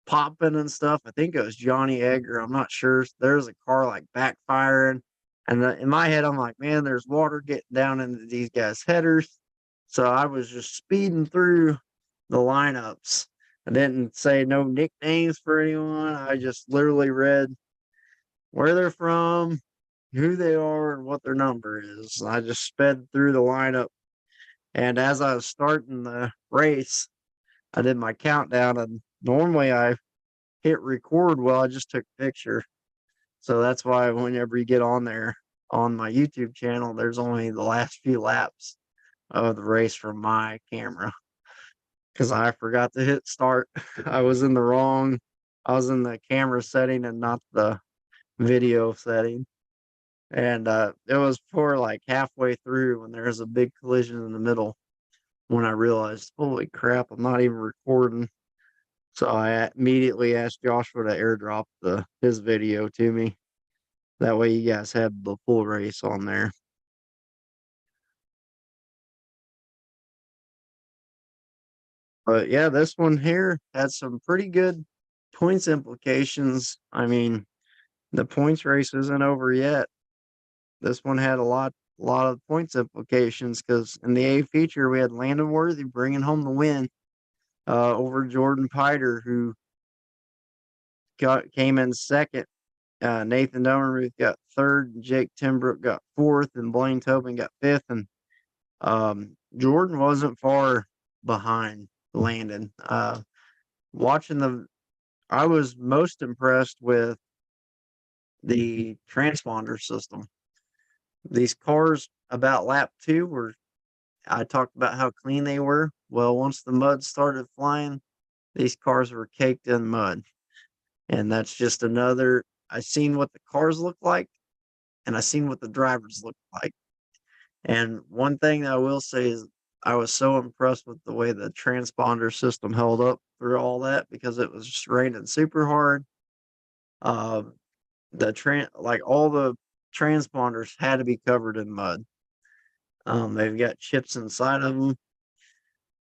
popping and stuff. I think it was Johnny Egger. I'm not sure. There's a car like backfiring, and in my head, I'm like, man, there's water getting down into these guys' headers. So I was just speeding through the lineups. I didn't say no nicknames for anyone. I just literally read where they're from, who they are, and what their number is. I just sped through the lineup. And as I was starting the race, I did my countdown. And normally I hit record. Well, I just took a picture. So that's why whenever you get on there on my YouTube channel, there's only the last few laps of the race from my camera because I forgot to hit start. I was in the camera setting and not the video setting. And it was for like halfway through when there was a big collision in the middle when I realized, holy crap, I'm not even recording. So I immediately asked Joshua to airdrop his video to me. That way you guys have the full race on there. But yeah, this one here had some pretty good points implications. I mean, the points race isn't over yet. This one had a lot of points implications because in the A feature we had Landon Worthy bringing home the win over Jordan Piter, who came in second. Nathan Dummermuth got third, Jake Timbrook got fourth, and Blaine Tobin got fifth. And Jordan wasn't far behind Landon. I was most impressed with the transponder system. These cars about lap 2 I talked about how clean they were. Well, once the mud started flying, these cars were caked in mud. And that's just I seen what the cars look like and I seen what the drivers look like. And one thing I will say is I was so impressed with the way the transponder system held up through all that because it was just raining super hard. All the transponders had to be covered in mud. They've got chips inside of them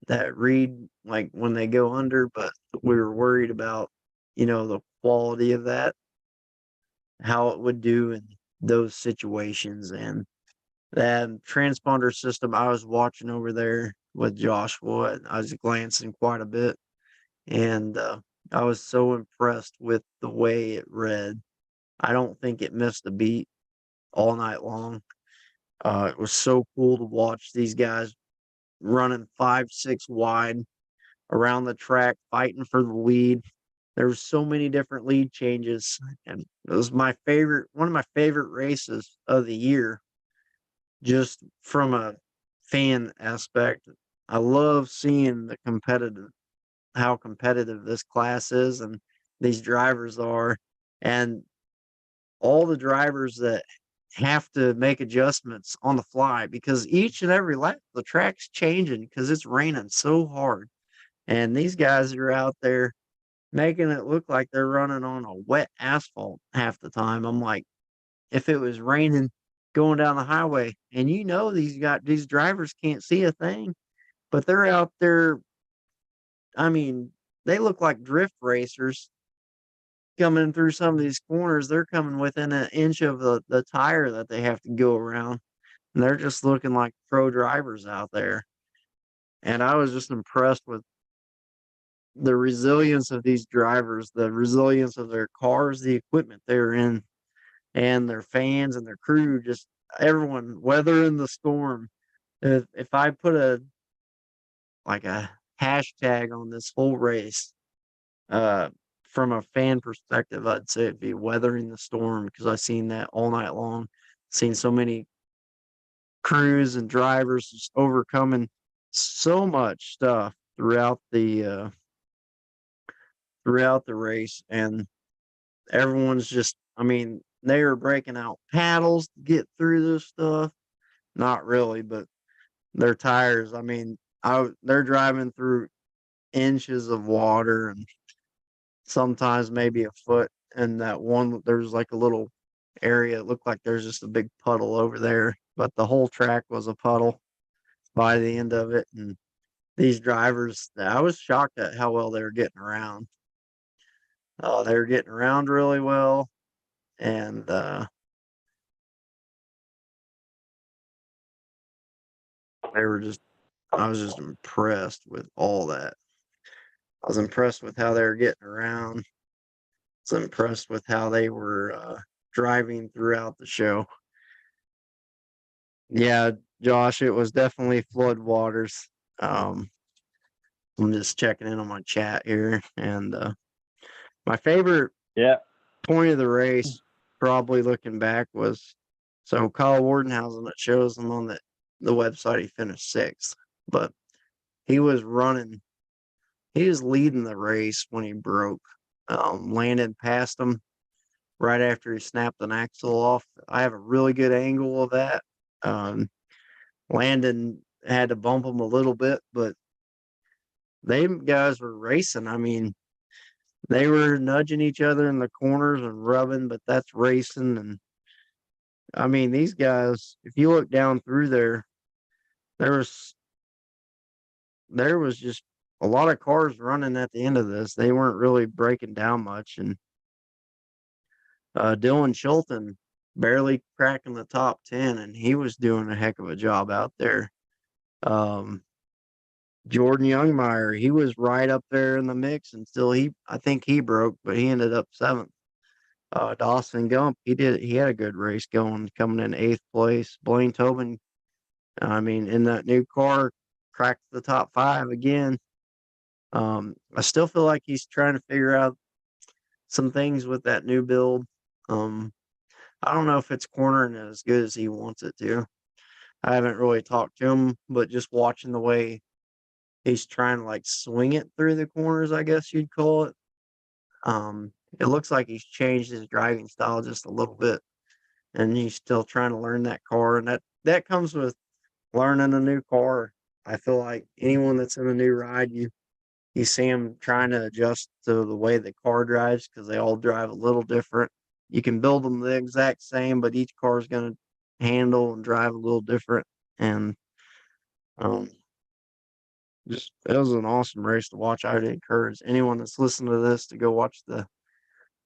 that read like when they go under, but we were worried about, the quality of that, how it would do in those situations. And that transponder system I was watching over there with Joshua, and I was glancing quite a bit, and I was so impressed with the way it read. I don't think it missed a beat all night long. It was so cool to watch these guys running 5-6 wide around the track, fighting for the lead. There was so many different lead changes, and it was one of my favorite races of the year. Just from a fan aspect, I love seeing how competitive this class is, and these drivers are, and all the drivers that have to make adjustments on the fly because each and every lap the track's changing because it's raining so hard. And these guys are out there, making it look like they're running on a wet asphalt half the time. I'm like, if it was raining going down the highway, and these drivers can't see a thing, but they're out there. I mean, they look like drift racers coming through some of these corners. They're coming within an inch of the tire that they have to go around, and they're just looking like pro drivers out there. And I was just impressed with the resilience of these drivers, the resilience of their cars, the equipment they're in, and their fans and their crew, just everyone weathering the storm. If I put a hashtag on this whole race, uh, from a fan perspective, I'd say it'd be weathering the storm because I've seen that all night long. Seen so many crews and drivers just overcoming so much stuff throughout the race, and everyone's just, I mean, they were breaking out paddles to get through this stuff. Not really, but their tires, I mean, they're driving through inches of water and sometimes maybe a foot. And that one, there's like a little area. It looked like there's just a big puddle over there, but the whole track was a puddle by the end of it. And these drivers, I was shocked at how well they were getting around. They were getting around really well, and they were just. I was just impressed with all that. I was impressed with how they were getting around. I was impressed with how they were driving throughout the show. Yeah, Josh, it was definitely flood waters. Um, I'm just checking in on my chat here, and my favorite Yeah. point of the race, probably looking back, was so Kyle Wardenhausen. It shows him on the website. He finished sixth, but he was running. He was leading the race when he broke. Landed past him right after he snapped an axle off. I have a really good angle of that. Um, Landon had to bump him a little bit, but they guys were racing. I mean, they were nudging each other in the corners and rubbing, but that's racing. And I mean, these guys, if you look down through there was there was just a lot of cars running at the end of this. They weren't really breaking down much, and Dylan Schulten barely cracking the top 10, and he was doing a heck of a job out there. Um, Jordan Youngmeyer, he was right up there in the mix until I think he broke, but he ended up seventh. Dawson Gump, he had a good race going, coming in eighth place. Blaine Tobin, I mean, in that new car, cracked the top five again. I still feel like he's trying to figure out some things with that new build. Um, I don't know if it's cornering it as good as he wants it to. I haven't really talked to him, but just watching the way he's trying to like swing it through the corners, I guess you'd call it. It looks like he's changed his driving style just a little bit, and he's still trying to learn that car, and that comes with learning a new car. I feel like anyone that's in a new ride, you see them trying to adjust to the way the car drives because they all drive a little different. You can build them the exact same, but each car is going to handle and drive a little different. And um, just it was an awesome race to watch. I would encourage anyone that's listening to this to go watch the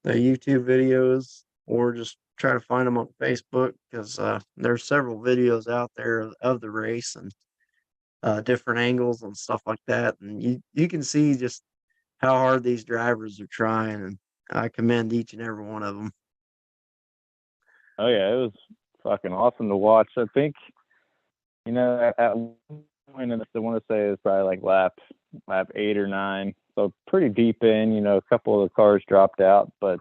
YouTube videos or just try to find them on Facebook because there's several videos out there of the race and different angles and stuff like that. And you can see just how hard these drivers are trying, and I commend each and every one of them. Oh yeah, it was fucking awesome to watch. I think, at one point, I want to say it was probably like lap 8 or 9, so pretty deep in. A couple of the cars dropped out, but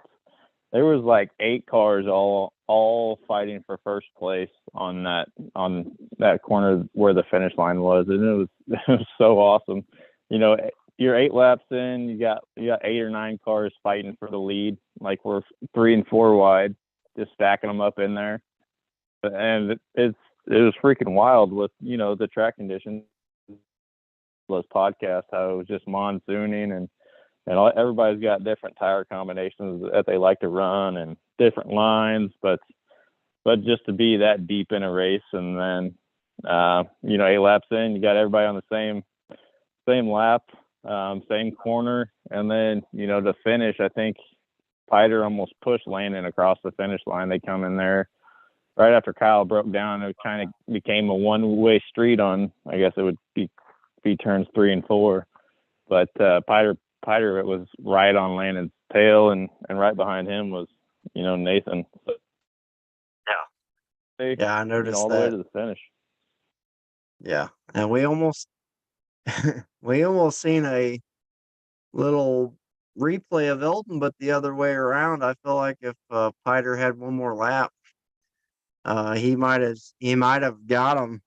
there was like 8 cars all fighting for first place on that corner where the finish line was, and it was so awesome. You're 8 laps in, you got 8 or 9 cars fighting for the lead, like we're 3 and 4 wide, just stacking them up in there, and it was freaking wild with the track conditions. Those podcasts, how it was just monsooning and and everybody's got different tire combinations that they like to run and different lines, but just to be that deep in a race, and then 8 laps in, you got everybody on the same lap, same corner, and then to finish, I think Piter almost pushed Landon across the finish line. They come in there right after Kyle broke down. It kind of became a one-way street on, I guess it would be turns 3 and 4, but Piter it was right on Landon's tail, and right behind him was Nathan. Yeah, I noticed all the way to the finish. Yeah, and we almost we almost seen a little replay of Elton, but the other way around. I feel like if Piter had one more lap, he might have got him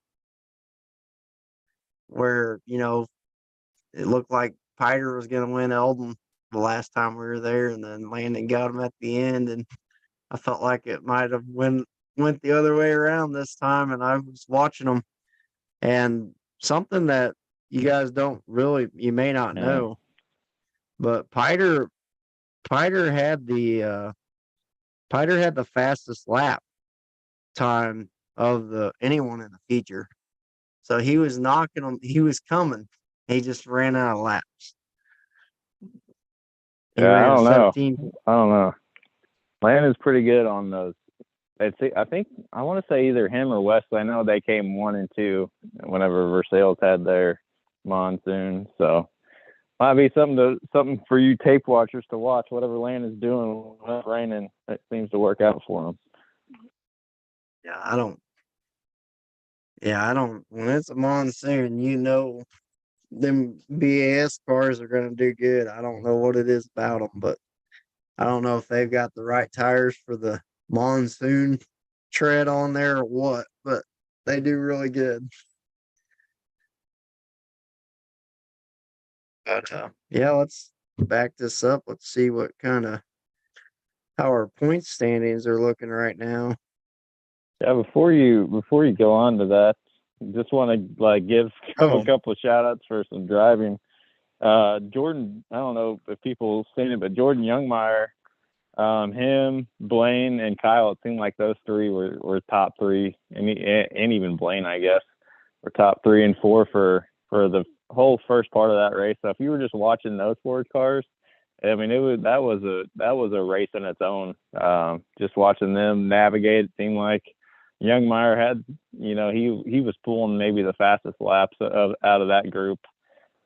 where it looked like Piter was going to win Eldon the last time we were there, and then Landon got him at the end, and I felt like it might have went the other way around this time, and I was watching them, and something that you guys you may not know, but Piter had the fastest lap time of anyone in the feature. So he was knocking them. He was coming. He just ran out of laps. I don't know. Landon's pretty good on those. I think I want to say either him or Wesley. I know they came 1 and 2 whenever Versailles had their monsoon. So might be something for you tape watchers to watch. Whatever Landon's doing when it's raining, it seems to work out for him. Yeah, I don't. When it's a monsoon, them BAS cars are going to do good. I don't know what it is about them, but I don't know if they've got the right tires for the monsoon tread on there or what, but they do really good. But yeah, let's back this up. Let's see how our point standings are looking right now. Yeah, before you go on to that, just want to give a couple of shout outs for some driving. Jordan, I don't know if people have seen it, but Jordan Youngmeyer, him, Blaine, and Kyle, it seemed like those 3 were top 3, and even Blaine, I guess, were top 3 and 4 for the whole first part of that race. So if you were just watching those 4 cars, I mean, that was a race in its own. Just watching them navigate, it seemed like Youngmeyer had, he was pulling maybe the fastest laps out of that group.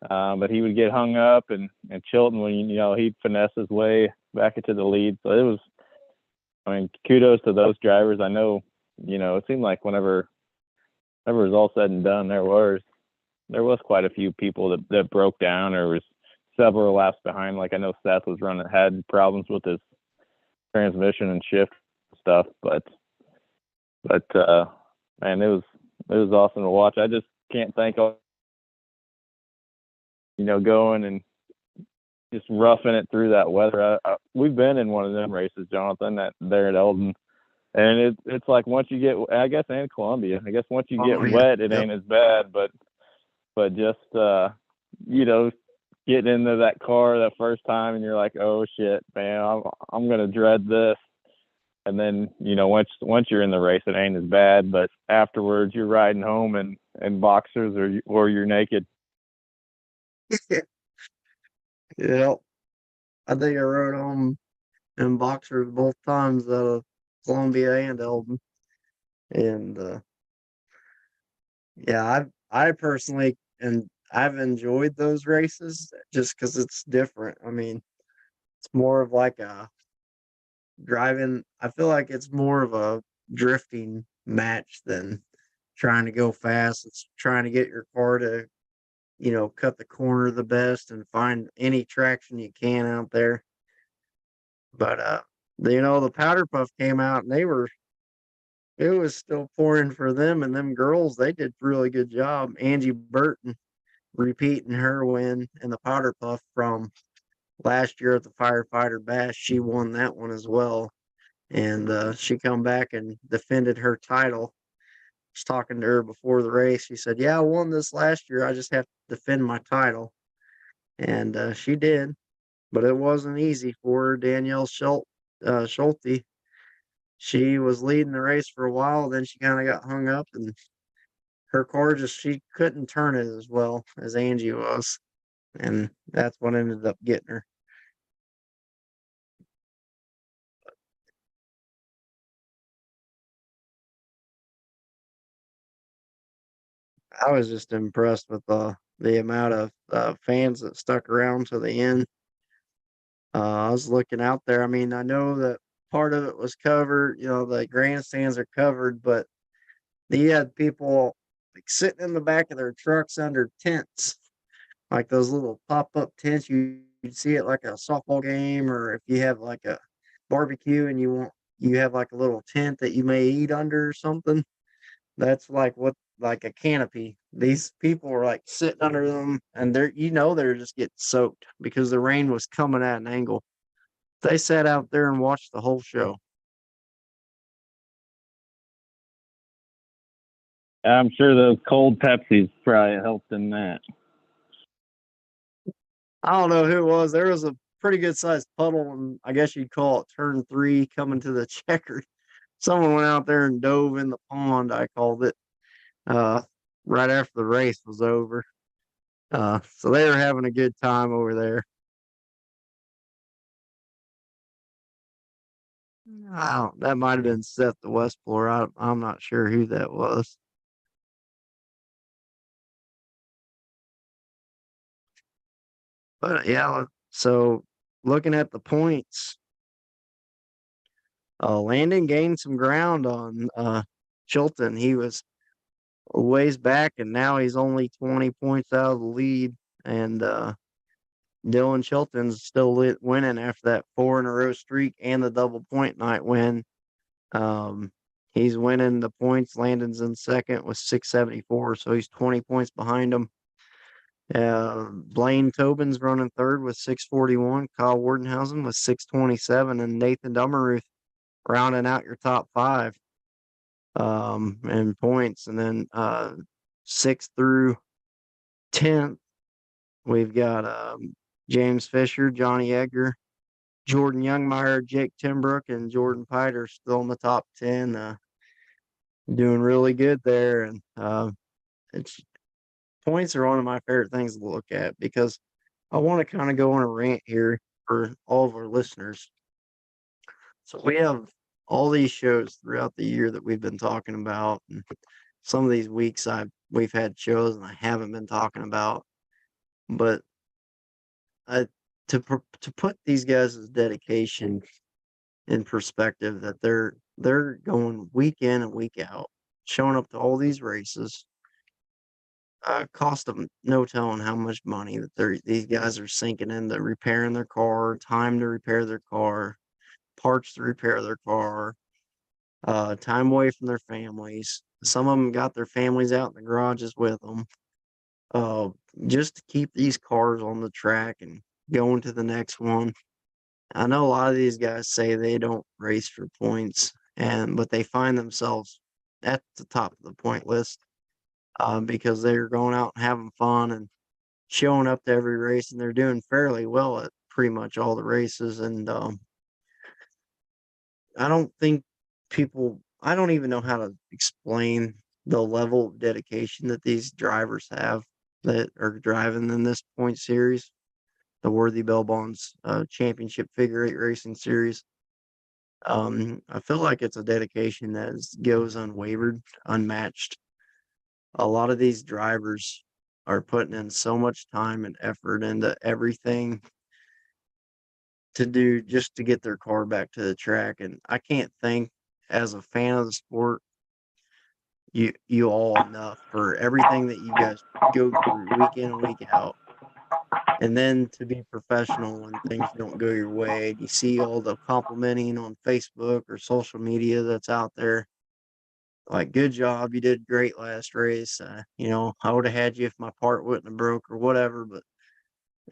But he would get hung up, and Chilton, when he'd finesse his way back into the lead. So it was, kudos to those drivers. I know, it seemed like whenever it was all said and done, there was quite a few people that broke down, or was several laps behind. Like I know Seth had problems with his transmission and shift stuff, but man, it was awesome to watch. I just can't thank all, going and just roughing it through that weather. We've been in one of them races, Jonathan, there at Eldon, and it's like once you get, I guess, and Columbia, I guess once you get wet, it ain't as bad, but just getting into that car that first time, and you're like, oh shit, man, I'm gonna dread this. And then, once you're in the race, it ain't as bad. But afterwards, you're riding home in boxers or you're naked. Yeah, I think I rode home in boxers both times out of Columbia and Eldon, and yeah, I personally and I've enjoyed those races just because it's different. I mean, it's more of like a driving. I feel like it's more of a drifting match than trying to go fast. It's trying to get your car to, cut the corner the best and find any traction you can out there. But the powder puff came out and it was still pouring for them, and them girls, they did a really good job. Angie Burton repeating her win in the powder puff from last year at the Firefighter Bash. She won that one as well. And she come back and defended her title. I was talking to her before the race. She said, yeah, I won this last year. I just have to defend my title. And she did. but it wasn't easy for her. Danielle Schulte. She was leading the race for a while, then she kind of got hung up, and her car she couldn't turn it as well as Angie was, and that's what ended up getting her. I was just impressed with the amount of fans that stuck around to the end. I was looking out there. I mean, I know that part of it was covered. The grandstands are covered, but you had people like sitting in the back of their trucks under tents, like those little pop-up tents. You'd see it like a softball game, or if you have like a barbecue and you have like a little tent that you may eat under or something. That's like a canopy. These people were like sitting under them, and they're just getting soaked because the rain was coming at an angle. They sat out there and watched the whole show. I'm sure those cold Pepsis probably helped in that. I don't know who it was. There was a pretty good sized puddle, and I guess you'd call it turn 3 coming to the checkered. Someone went out there and dove in the pond, I called it, uh, right after the race was over. So they were having a good time over there. That might have been Seth the Westport. I'm not sure who that was. But yeah, so looking at the points, Landon gained some ground on Chilton. He was a ways back, and now he's only 20 points out of the lead. And Dylan Chilton's still winning after that 4-in-a-row streak and the double point night win. He's winning the points. Landon's in second with 674, so he's 20 points behind him. Blaine Tobin's running third with 641. Kyle Wardenhausen with 627, and Nathan Dummeruth rounding out your top 5 in points. And then 6th through 10th, we've got James Fisher, Johnny Edgar, Jordan Youngmeyer, Jake Timbrook, and Jordan Piter still in the top 10, doing really good there. And it's points are one of my favorite things to look at because I want to kind of go on a rant here for all of our listeners. So we have all these shows throughout the year that we've been talking about, and some of these weeks we've had shows and I haven't been talking about, but to put these guys' dedication in perspective, that they're going week in and week out, showing up to all these races. Cost them no telling how much money that these guys are sinking into repairing their car, time to repair their car, parts to repair their car, time away from their families. Some of them got their families out in the garages with them, just to keep these cars on the track and going to the next one. I know a lot of these guys say they don't race for points, but they find themselves at the top of the point list because they're going out and having fun and showing up to every race, and they're doing fairly well at pretty much all the races. And I don't think I don't even know how to explain the level of dedication that these drivers have that are driving in this point series, the Worthy Bell Bonds Championship Figure 8 Racing Series. I feel like it's a dedication that goes unwavered, unmatched. A lot of these drivers are putting in so much time and effort into everything to do just to get their car back to the track. And I can't thank, as a fan of the sport, you all enough for everything that you guys go through week in and week out. And then to be professional when things don't go your way. You see all the complimenting on Facebook or social media that's out there. Like, good job, you did great last race. I would have had you if my part wouldn't have broke or whatever. But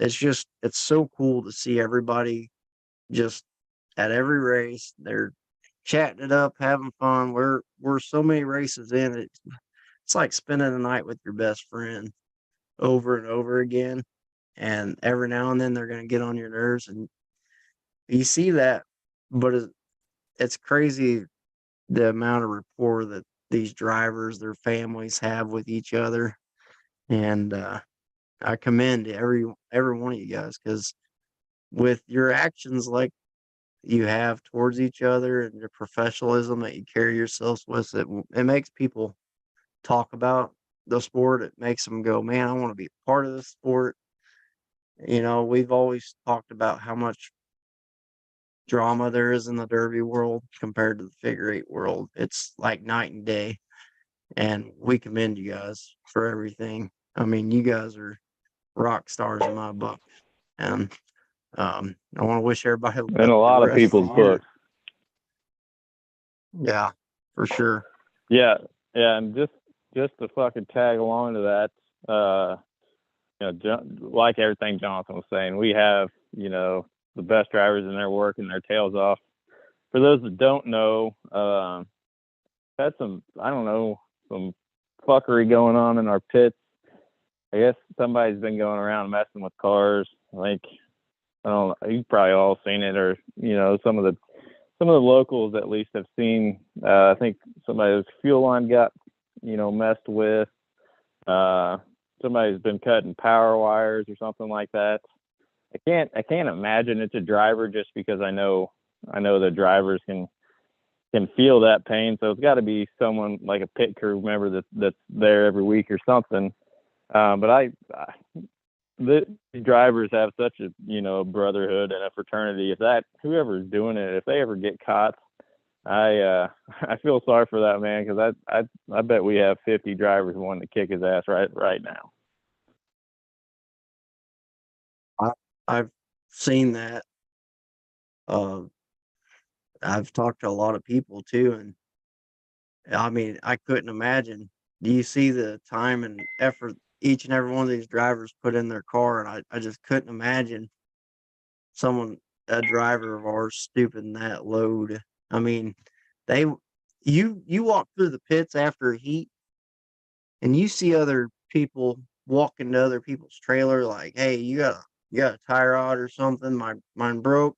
it's so cool to see everybody just at every race. They're chatting it up, having fun. We're so many races in. It's like spending the night with your best friend over and over again. and every now and then they're going to get on your nerves, and you see that, but it's crazy the amount of rapport that these drivers, their families have with each other, and I commend every one of you guys because with your actions like you have towards each other and your professionalism that you carry yourselves with, it makes people talk about the sport. It makes them go, man, I want to be a part of this sport. We've always talked about how much drama there is in the derby world compared to the figure eight world. It's like night and day, and we commend you guys for everything. I mean, you guys are rock stars in my book, and I want to wish everybody the In best a for the lot of rest of people's the year. books. Yeah, for sure. Yeah, yeah, and just to fucking tag along to that, like everything Jonathan was saying, we have, the best drivers in there working their tails off. For those that don't know, had some, I don't know, some fuckery going on in our pits. I guess somebody's been going around messing with cars. Like, I don't know, you've probably all seen it, or some of the locals at least have seen. I think somebody's fuel line got messed with. Somebody's been cutting power wires or something like that. I can't imagine it's a driver, just because I know the drivers can feel that pain. So it's got to be someone like a pit crew member that's there every week or something. But the drivers have such a brotherhood and a fraternity. If whoever's doing it, if they ever get caught, I feel sorry for that man, because I bet we have 50 drivers wanting to kick his ass right now. I've seen that. I've talked to a lot of people too, and I mean, I couldn't imagine. Do you see the time and effort each and every one of these drivers put in their car? And I just couldn't imagine a driver of ours stooping that load. I mean, they, you walk through the pits after a heat, and you see other people walking to other people's trailer, like, hey, you got a tie rod or something? Mine broke.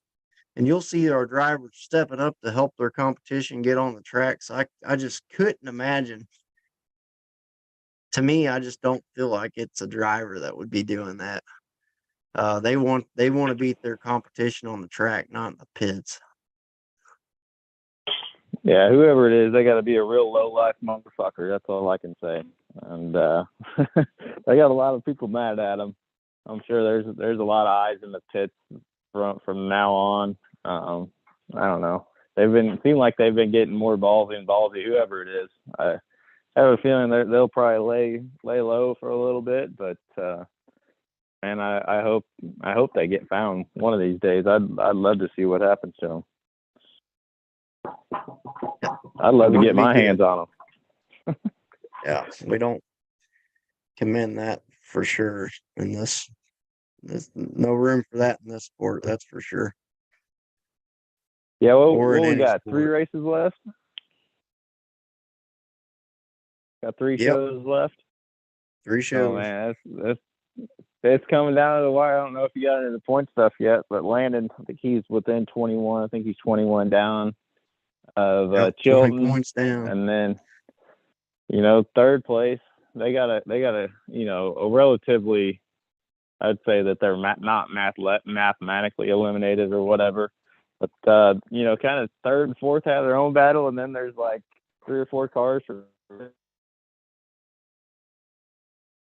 And you'll see our drivers stepping up to help their competition get on the tracks. I just couldn't imagine. To me, I just don't feel like it's a driver that would be doing that. They want to beat their competition on the track, not in the pits. Yeah, whoever it is, they got to be a real low life motherfucker. That's all I can say. And they got a lot of people mad at them. I'm sure there's a lot of eyes in the pits from now on. I don't know. Seem like they've been getting more ballsy, whoever it is. I have a feeling they'll probably lay low for a little bit, but man, I hope they get found one of these days. I'd love to see what happens to them. I'd love to get my hands on them. Yeah, we don't commend that for sure. In this, there's no room for that in this sport. That's for sure. Yeah, Or what in we any got? sport. 3 races left. Got 3 Yep. shows left. 3 shows. Oh man, it's coming down to the wire. I don't know if you got into the point stuff yet, but Landon, I think he's within 21. I think he's 21 down of Yep, 20 Chilton, points down. and then third place. They got a a relatively. I'd say that they're not mathematically eliminated or whatever, but kind of third and fourth have their own battle, and then there's like 3 or 4 cars for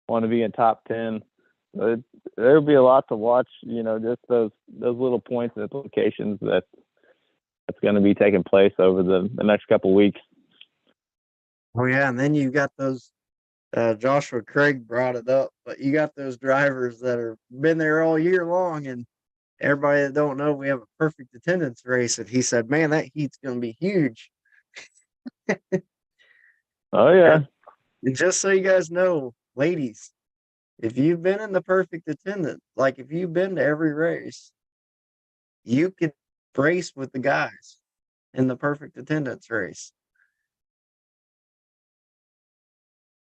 want to be in top 10. There'll be a lot to watch. Just those little points and implications that's going to be taking place over the next couple of weeks. Oh yeah, and then you got those. Joshua Craig brought it up, but you got those drivers that are been there all year long, and everybody that don't know, we have a perfect attendance race, and he said, "Man, that heat's going to be huge." Oh yeah. And just so you guys know, ladies, if you've been in the perfect attendance, like if you've been to every race, you could race with the guys in the perfect attendance race.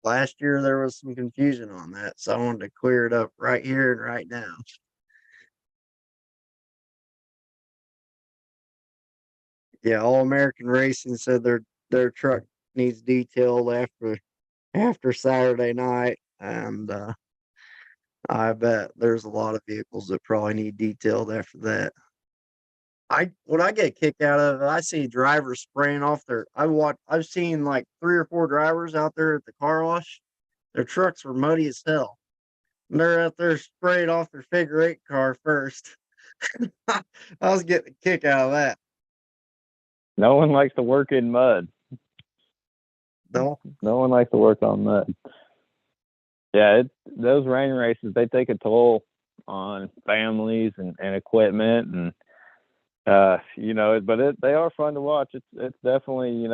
last year there was some confusion on that, so I wanted to clear it up right here and right now. Yeah, All American Racing said their truck needs detailed after Saturday night, and I bet there's a lot of vehicles that probably need detailed after that. What I get a kick out of, I see drivers spraying off I've seen like 3 or 4 drivers out there at the car wash. Their trucks were muddy as hell. And they're out there spraying off their figure eight car first. I was getting a kick out of that. No one likes to work in mud. No, No one likes to work on mud. Yeah, those rain races, they take a toll on families and equipment, and they are fun to watch. It's definitely,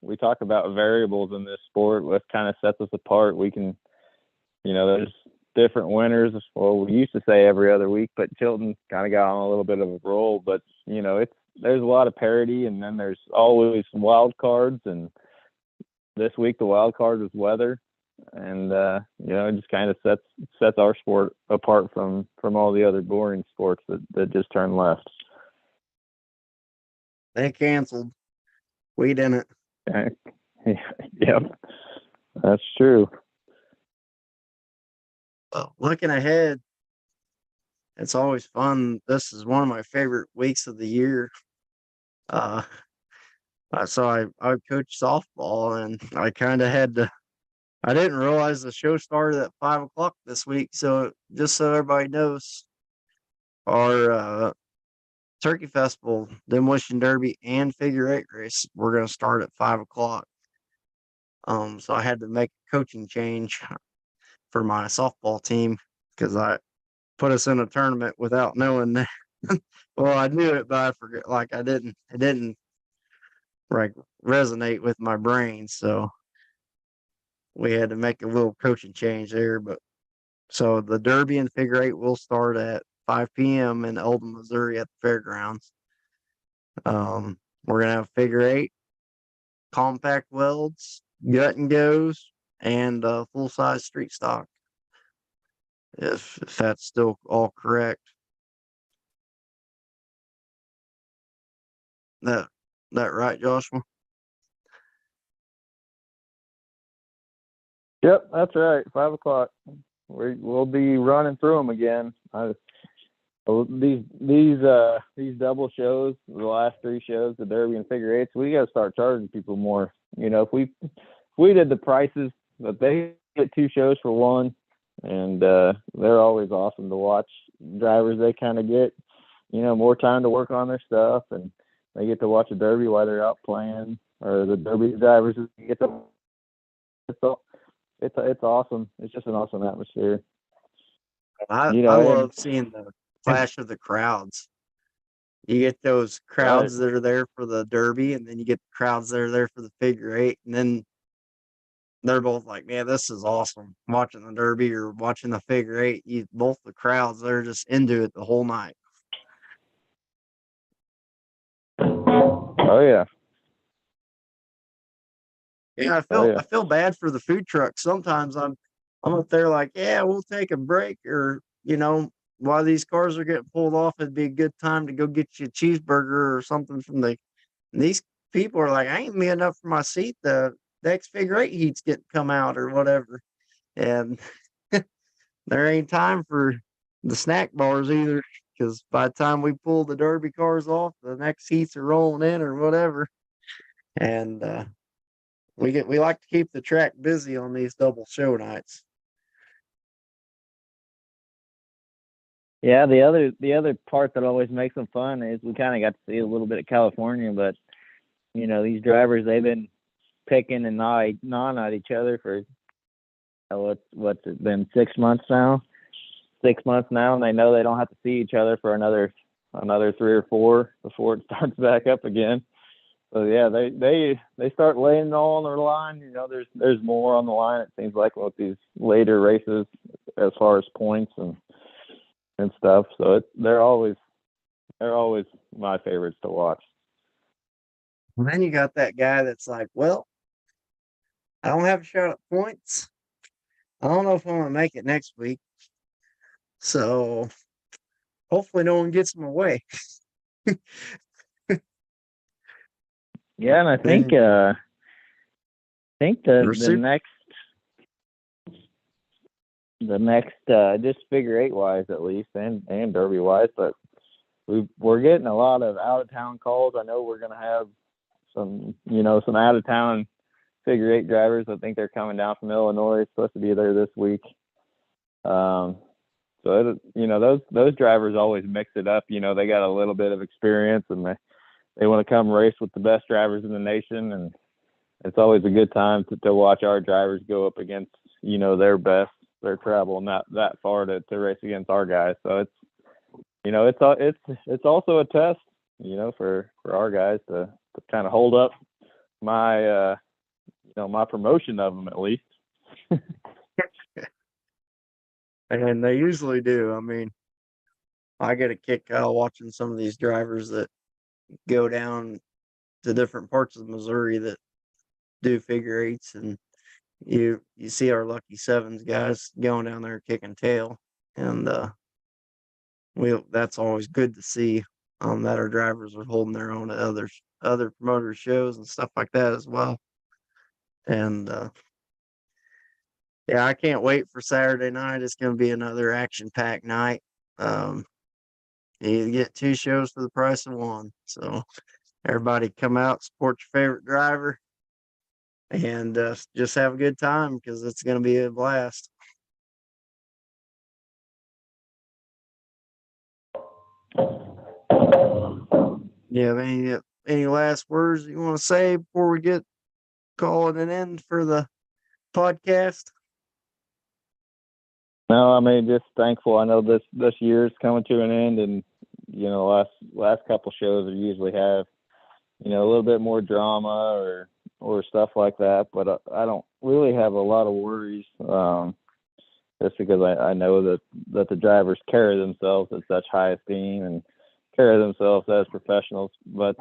we talk about variables in this sport. What kind of sets us apart. We can, there's different winners. Well, we used to say every other week, but Chilton kind of got on a little bit of a roll. But there's a lot of parity, and then there's always some wild cards. And this week the wild card was weather, and it just kind of sets our sport apart from all the other boring sports that just turn left. they canceled. We didn't. Yep, that's true. Well, looking ahead, it's always fun. This is one of my favorite weeks of the year. So I coach softball, and I kind of had to. I didn't realize the show started at 5 o'clock this week. So just so everybody knows, our Turkey Festival, Demolition Derby, and Figure Eight race, we're going to start at 5 o'clock. So I had to make a coaching change for my softball team because I put us in a tournament without knowing that. Well, I knew it, but I forget. Like it didn't like resonate with my brain. So we had to make a little coaching change there. But so the Derby and Figure Eight will start at 5 p.m. in Eldon, Missouri at the fairgrounds. We're gonna have Figure Eight, compact welds, gut and goes, and full size street stock. If that's still all correct. That right, Joshua? Yep, that's right. 5 o'clock. We'll be running through them again. These double shows, the last 3 shows, the Derby and Figure Eights, we got to start charging people more. If we did the prices, but they get 2 shows for one, and they're always awesome to watch. Drivers, they kind of get more time to work on their stuff, and they get to watch the Derby while they're out playing, or the Derby drivers get to. It's awesome. It's just an awesome atmosphere. I love seeing the clash of the crowds. You get those crowds that are there for the Derby, and then you get the crowds that are there for the Figure Eight, and then they're both like, "Man, this is awesome!" Watching the Derby or watching the Figure Eight, both the crowds, they're just into it the whole night. Oh yeah. Yeah, I feel bad for the food trucks. Sometimes I'm up there like, yeah, we'll take a break, or while these cars are getting pulled off, it'd be a good time to go get you a cheeseburger or something from the. And these people are like, I ain't meeting up for my seat. The next Figure Eight heat's getting come out or whatever, and there ain't time for the snack bars either. Because by the time we pull the Derby cars off, the next heats are rolling in or whatever, and we like to keep the track busy on these double show nights. Yeah, the other part that always makes them fun is we kind of got to see a little bit of California, but these drivers, they've been picking and gnawing at each other for what's it been 6 months now? 6 months now, and they know they don't have to see each other for another 3 or 4 before it starts back up again. So yeah, they start laying it all on the line. There's more on the line. It seems like with these later races, as far as points and stuff. So they're always my favorites to watch. And then you got that guy that's like, well, I don't have a shot at points. I don't know if I'm gonna make it next week. So hopefully no one gets in my way. Yeah, and I think Then the receive next just figure eight wise at least and derby wise, but we're getting a lot of out of town calls. I know we're gonna have some out of town figure eight drivers. I think they're coming down from Illinois, supposed to be there this week. So those drivers always mix it up. They got a little bit of experience and they want to come race with the best drivers in the nation, and it's always a good time to watch our drivers go up against their best. They're traveling that far to race against our guys. So it's also a test, for our guys to kind of hold up my my promotion of them at least. and they usually do. I mean, I get a kick out of watching some of these drivers that go down to different parts of Missouri that do figure eights, and you see our lucky sevens guys going down there kicking tail, and that's always good to see. That our drivers are holding their own at other promoter shows and stuff like that as well. And yeah, I can't wait for Saturday night. It's going to be another action-packed night. You get 2 shows for the price of 1. So everybody come out, support your favorite driver, and just have a good time because it's going to be a blast. Yeah, any last words you want to say before we get calling an end for the podcast? No, I mean, just thankful. I know this year's coming to an end, and last couple shows we usually have a little bit more drama or stuff like that, but I don't really have a lot of worries, just because I know that the drivers carry themselves at such high esteem and carry themselves as professionals. But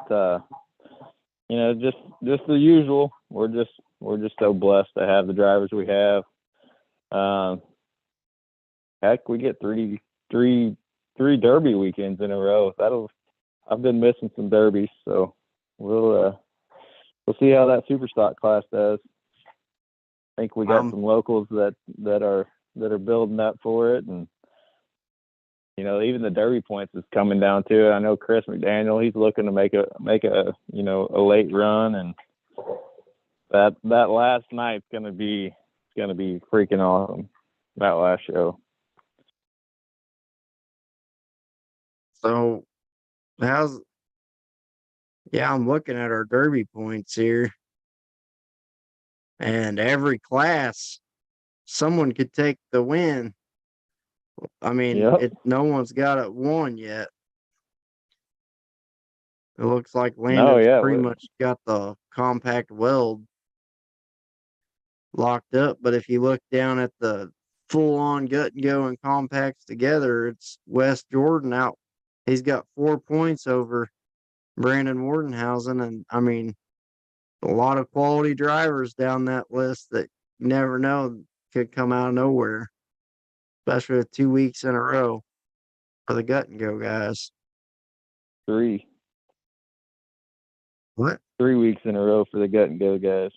just the usual. We're just so blessed to have the drivers we have. Heck, we get three derby weekends in a row. I've been missing some derbies, so we'll see how that super stock class does. I think we got some locals that are building up for it, and even the derby points is coming down to it. I know Chris McDaniel, he's looking to make a late run, and that last night's gonna be freaking awesome. That last show. So I'm looking at our derby points here, and every class someone could take the win. I mean, Yep. no one's got it won yet. It looks like Landon's pretty much got the compact weld locked up, but if you look down at the full-on gut and go and compacts together, it's Wes Jordan out. He's got 4 points over Brandon Wardenhausen, and I mean, a lot of quality drivers down that list that you never know could come out of nowhere, especially with 2 weeks in a row for the gut and go guys. 3. What? 3 weeks in a row for the gut and go guys.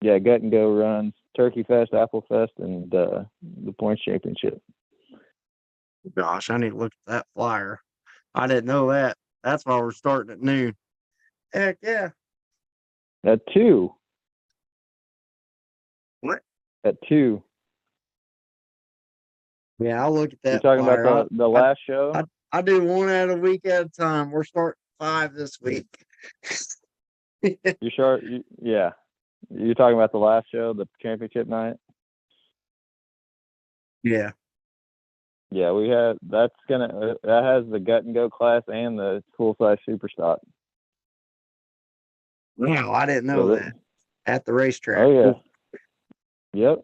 Yeah, gut and go runs Turkey Fest, Apple Fest, and the Points Championship. Gosh, I need to look at that flyer. I didn't know that. That's why we're starting at noon. Heck yeah. At 2. What? At 2. Yeah, I'll look at that. You're talking about the last show? I do one at a week at a time. We're starting 5 this week. You sure? Yeah. You're talking about the last show, the championship night? Yeah. Yeah, that has the gut and go class and the full size super stock. Wow, I didn't know that. At the racetrack. Oh yeah. Yep.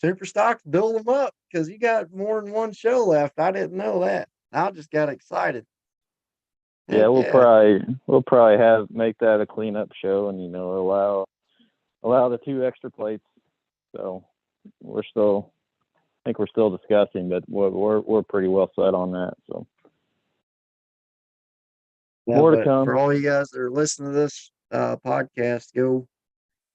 Super stocks, build them up because you got more than one show left. I didn't know that. I just got excited. Yeah, Heck we'll probably make that a cleanup show, and allow the 2 extra plates. So I think we're still discussing, but we're pretty well set on that. So yeah, more to but come. for all you guys that are listening to this podcast, go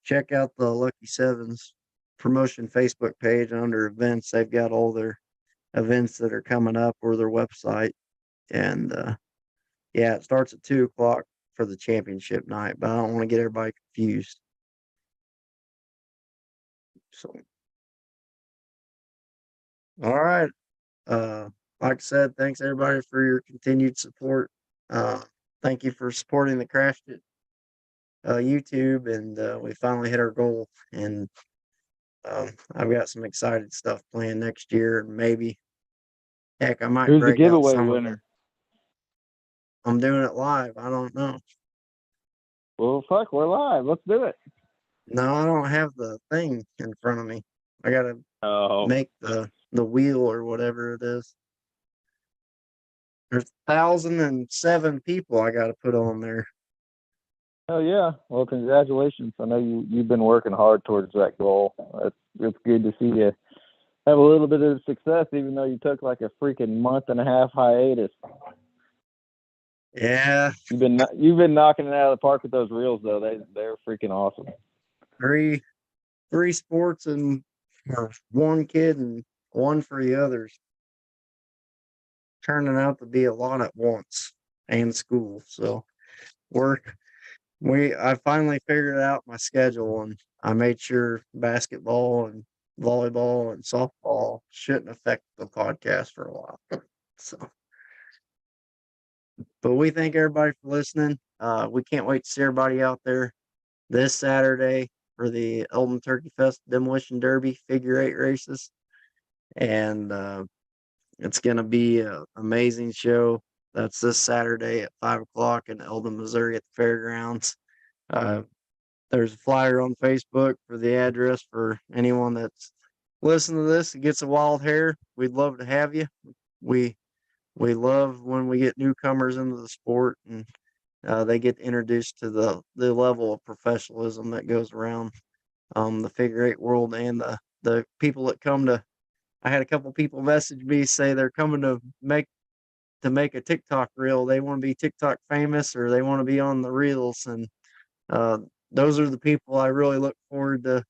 check out the Lucky Sevens promotion Facebook page under events. They've got all their events that are coming up or their website. And yeah, it starts at 2 o'clock for the championship night, but I don't want to get everybody confused. So, all right. Like I said, thanks everybody for your continued support. Thank you for supporting the Crashed It YouTube, and we finally hit our goal. And I've got some excited stuff planned next year, and maybe, heck, I might Who's the break out giveaway some of it. winner? I'm doing it live. I don't know. Well, fuck, we're live. Let's do it. No, I don't have the thing in front of me. I gotta Oh, make the wheel or whatever it is. There's 1,007 people I gotta put on there. hell yeah! Well, congratulations. I know you've been working hard towards that goal. It's good to see you have a little bit of success, even though you took like a freaking month and a half hiatus. Yeah, You've been knocking it out of the park with those reels, though. They're freaking awesome. three sports and one kid and one for the others. Turning out to be a lot at once, and school. So I finally figured out my schedule, and I made sure basketball and volleyball and softball shouldn't affect the podcast for a while. So, but we thank everybody for listening. We can't wait to see everybody out there this Saturday for the Eldon Turkey Fest Demolition Derby figure 8 races. And it's going to be an amazing show. That's this Saturday at 5 o'clock in Eldon, Missouri at the fairgrounds. There's a flyer on Facebook for the address for anyone that's listening to this and gets a wild hair. We'd love to have you. We love when we get newcomers into the sport and they get introduced to the level of professionalism that goes around the figure 8 world, and the people that come to. I had a couple people message me say they're coming to make a TikTok reel. They want to be TikTok famous or they want to be on the reels, and those are the people I really look forward to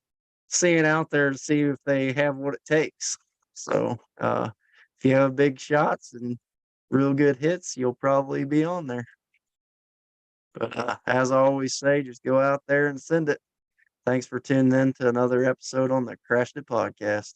seeing out there to see if they have what it takes. So if you have big shots and real good hits, you'll probably be on there. But as I always say, just go out there and send it. Thanks for tuning in to another episode on the Crashed It Podcast.